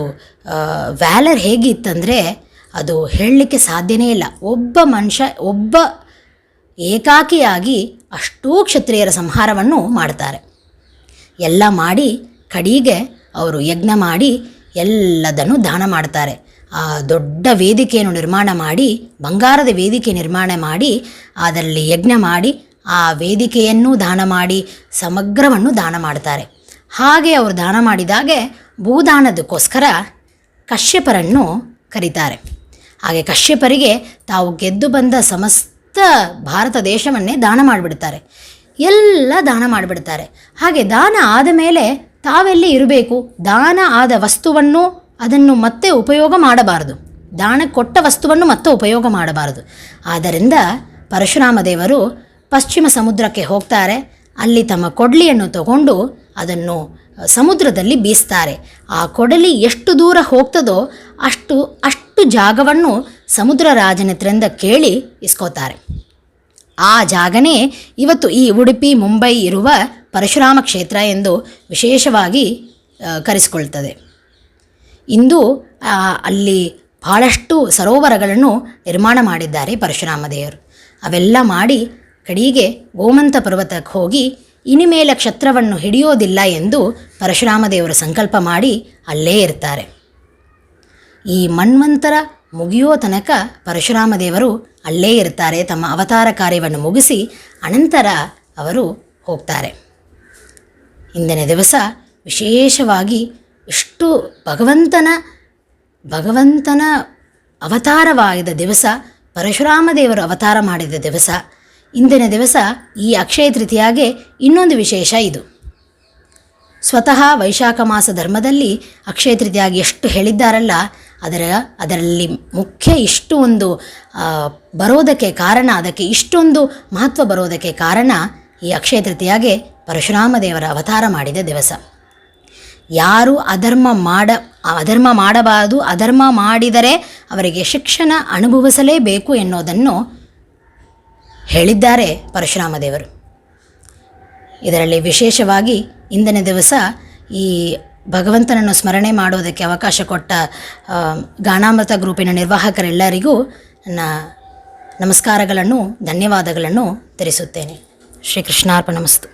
ವ್ಯಾಲರ್ ಹೇಗಿತ್ತಂದರೆ ಅದು ಹೇಳಲಿಕ್ಕೆ ಸಾಧ್ಯನೇ ಇಲ್ಲ. ಒಬ್ಬ ಮನುಷ್ಯ ಏಕಾಕಿಯಾಗಿ ಅಷ್ಟೂ ಕ್ಷತ್ರಿಯರ ಸಂಹಾರವನ್ನು ಮಾಡ್ತಾರೆ. ಎಲ್ಲ ಮಾಡಿ ಕಡೆಗೆ ಅವರು ಯಜ್ಞ ಮಾಡಿ ಎಲ್ಲದನ್ನು ದಾನ ಮಾಡ್ತಾರೆ. ಆ ದೊಡ್ಡ ವೇದಿಕೆಯನ್ನು ನಿರ್ಮಾಣ ಮಾಡಿ, ಬಂಗಾರದ ವೇದಿಕೆ ನಿರ್ಮಾಣ ಮಾಡಿ ಅದರಲ್ಲಿ ಯಜ್ಞ ಮಾಡಿ ಆ ವೇದಿಕೆಯನ್ನು ದಾನ ಮಾಡಿ ಸಮಗ್ರವನ್ನು ದಾನ ಮಾಡ್ತಾರೆ. ಹಾಗೆ ಅವರು ದಾನ ಮಾಡಿದಾಗೆ ಭೂದಾನದಕ್ಕೋಸ್ಕರ ಕಶ್ಯಪರನ್ನು ಕರೀತಾರೆ. ಹಾಗೆ ಕಶ್ಯಪರಿಗೆ ತಾವು ಗೆದ್ದು ಬಂದ ಸಮಸ್ತ ಭಾರತ ದೇಶವನ್ನೇ ದಾನ ಮಾಡಿಬಿಡ್ತಾರೆ. ಎಲ್ಲ ದಾನ ಮಾಡಿಬಿಡ್ತಾರೆ. ಹಾಗೆ ದಾನ ಆದ ಮೇಲೆ ತಾವೆಲ್ಲಿ ಇರಬೇಕು? ದಾನ ಆದ ವಸ್ತುವನ್ನು ಅದನ್ನು ಮತ್ತೆ ಉಪಯೋಗ ಮಾಡಬಾರದು. ದಾನ ಕೊಟ್ಟ ವಸ್ತುವನ್ನು ಮತ್ತೆ ಉಪಯೋಗ ಮಾಡಬಾರದು. ಆದ್ದರಿಂದ ಪರಶುರಾಮ ದೇವರು ಪಶ್ಚಿಮ ಸಮುದ್ರಕ್ಕೆ ಹೋಗ್ತಾರೆ. ಅಲ್ಲಿ ತಮ್ಮ ಕೊಡಲಿಯನ್ನು ತಗೊಂಡು ಅದನ್ನು ಸಮುದ್ರದಲ್ಲಿ ಬೀಸ್ತಾರೆ. ಆ ಕೊಡಲಿ ಎಷ್ಟು ದೂರ ಹೋಗ್ತದೋ ಅಷ್ಟು ಜಾಗವನ್ನು ಸಮುದ್ರ ರಾಜನ ಹತ್ರದಿಂದ ಕೇಳಿ ಇಸ್ಕೋತಾರೆ. ಆ ಜಾಗನೇ ಇವತ್ತು ಈ ಉಡುಪಿ ಮುಂಬೈ ಇರುವ ಪರಶುರಾಮ ಕ್ಷೇತ್ರ ಎಂದು ವಿಶೇಷವಾಗಿ ಕರೆಸಿಕೊಳ್ತದೆ. ಇಂದು ಅಲ್ಲಿ ಬಹಳಷ್ಟು ಸರೋವರಗಳನ್ನು ನಿರ್ಮಾಣ ಮಾಡಿದ್ದಾರೆ ಪರಶುರಾಮ ದೇವರು. ಅವೆಲ್ಲ ಮಾಡಿ ಕಡೆಗೆ ಗೋಮಂತ ಪರ್ವತಕ್ಕೆ ಹೋಗಿ ಇನಿಮೇಲೆ ಕ್ಷತ್ರವನ್ನು ಹಿಡಿಯೋದಿಲ್ಲ ಎಂದು ಪರಶುರಾಮ ದೇವರು ಸಂಕಲ್ಪ ಮಾಡಿ ಅಲ್ಲೇ ಇರ್ತಾರೆ. ಈ ಮನ್ವಂತರ ಮುಗಿಯೋ ತನಕ ಪರಶುರಾಮ ದೇವರು ಅಲ್ಲೇ ಇರ್ತಾರೆ. ತಮ್ಮ ಅವತಾರ ಕಾರ್ಯವನ್ನು ಮುಗಿಸಿ ಅನಂತರ ಅವರು ಹೋಗ್ತಾರೆ. ಇಂದಿನ ದಿವಸ ವಿಶೇಷವಾಗಿ ಇಷ್ಟು ಭಗವಂತನ ಅವತಾರವಾದ ದಿವಸ, ಪರಶುರಾಮ ದೇವರು ಅವತಾರ ಮಾಡಿದ ದಿವಸ. ಇಂದಿನ ದಿವಸ ಈ ಅಕ್ಷಯ ತೃತೀಯಾಗೆ ಇನ್ನೊಂದು ವಿಶೇಷ ಇದು. ಸ್ವತಃ ವೈಶಾಖ ಮಾಸ ಧರ್ಮದಲ್ಲಿ ಅಕ್ಷಯ ತೃತೀಯಾಗಿ ಎಷ್ಟು ಹೇಳಿದ್ದಾರಲ್ಲ, ಅದರಲ್ಲಿ ಮುಖ್ಯ ಇಷ್ಟು ಒಂದು ಬರೋದಕ್ಕೆ ಕಾರಣ, ಅದಕ್ಕೆ ಇಷ್ಟೊಂದು ಮಹತ್ವ ಬರೋದಕ್ಕೆ ಕಾರಣ ಈ ಅಕ್ಷಯ ತೃತೀಯಾಗೆ ಪರಶುರಾಮ ದೇವರ ಅವತಾರ ಮಾಡಿದ ದಿವಸ. ಯಾರು ಅಧರ್ಮ ಮಾಡಬಾರದು, ಅಧರ್ಮ ಮಾಡಿದರೆ ಅವರಿಗೆ ಶಿಕ್ಷಣ ಅನುಭವಿಸಲೇಬೇಕು ಎನ್ನುವುದನ್ನು ಹೇಳಿದ್ದಾರೆ ಪರಶುರಾಮ ದೇವರು. ಇದರಲ್ಲಿ ವಿಶೇಷವಾಗಿ ಇಂದಿನ ದಿವಸ ಈ ಭಗವಂತನನ್ನು ಸ್ಮರಣೆ ಮಾಡೋದಕ್ಕೆ ಅವಕಾಶ ಕೊಟ್ಟ ಗಾನಾಮೃತ ಗ್ರೂಪಿನ ನಿರ್ವಾಹಕರೆಲ್ಲರಿಗೂ ನನ್ನ ನಮಸ್ಕಾರಗಳನ್ನು, ಧನ್ಯವಾದಗಳನ್ನು ತಿಳಿಸುತ್ತೇನೆ. ಶ್ರೀಕೃಷ್ಣಾರ್ಪಣಮಸ್ತು.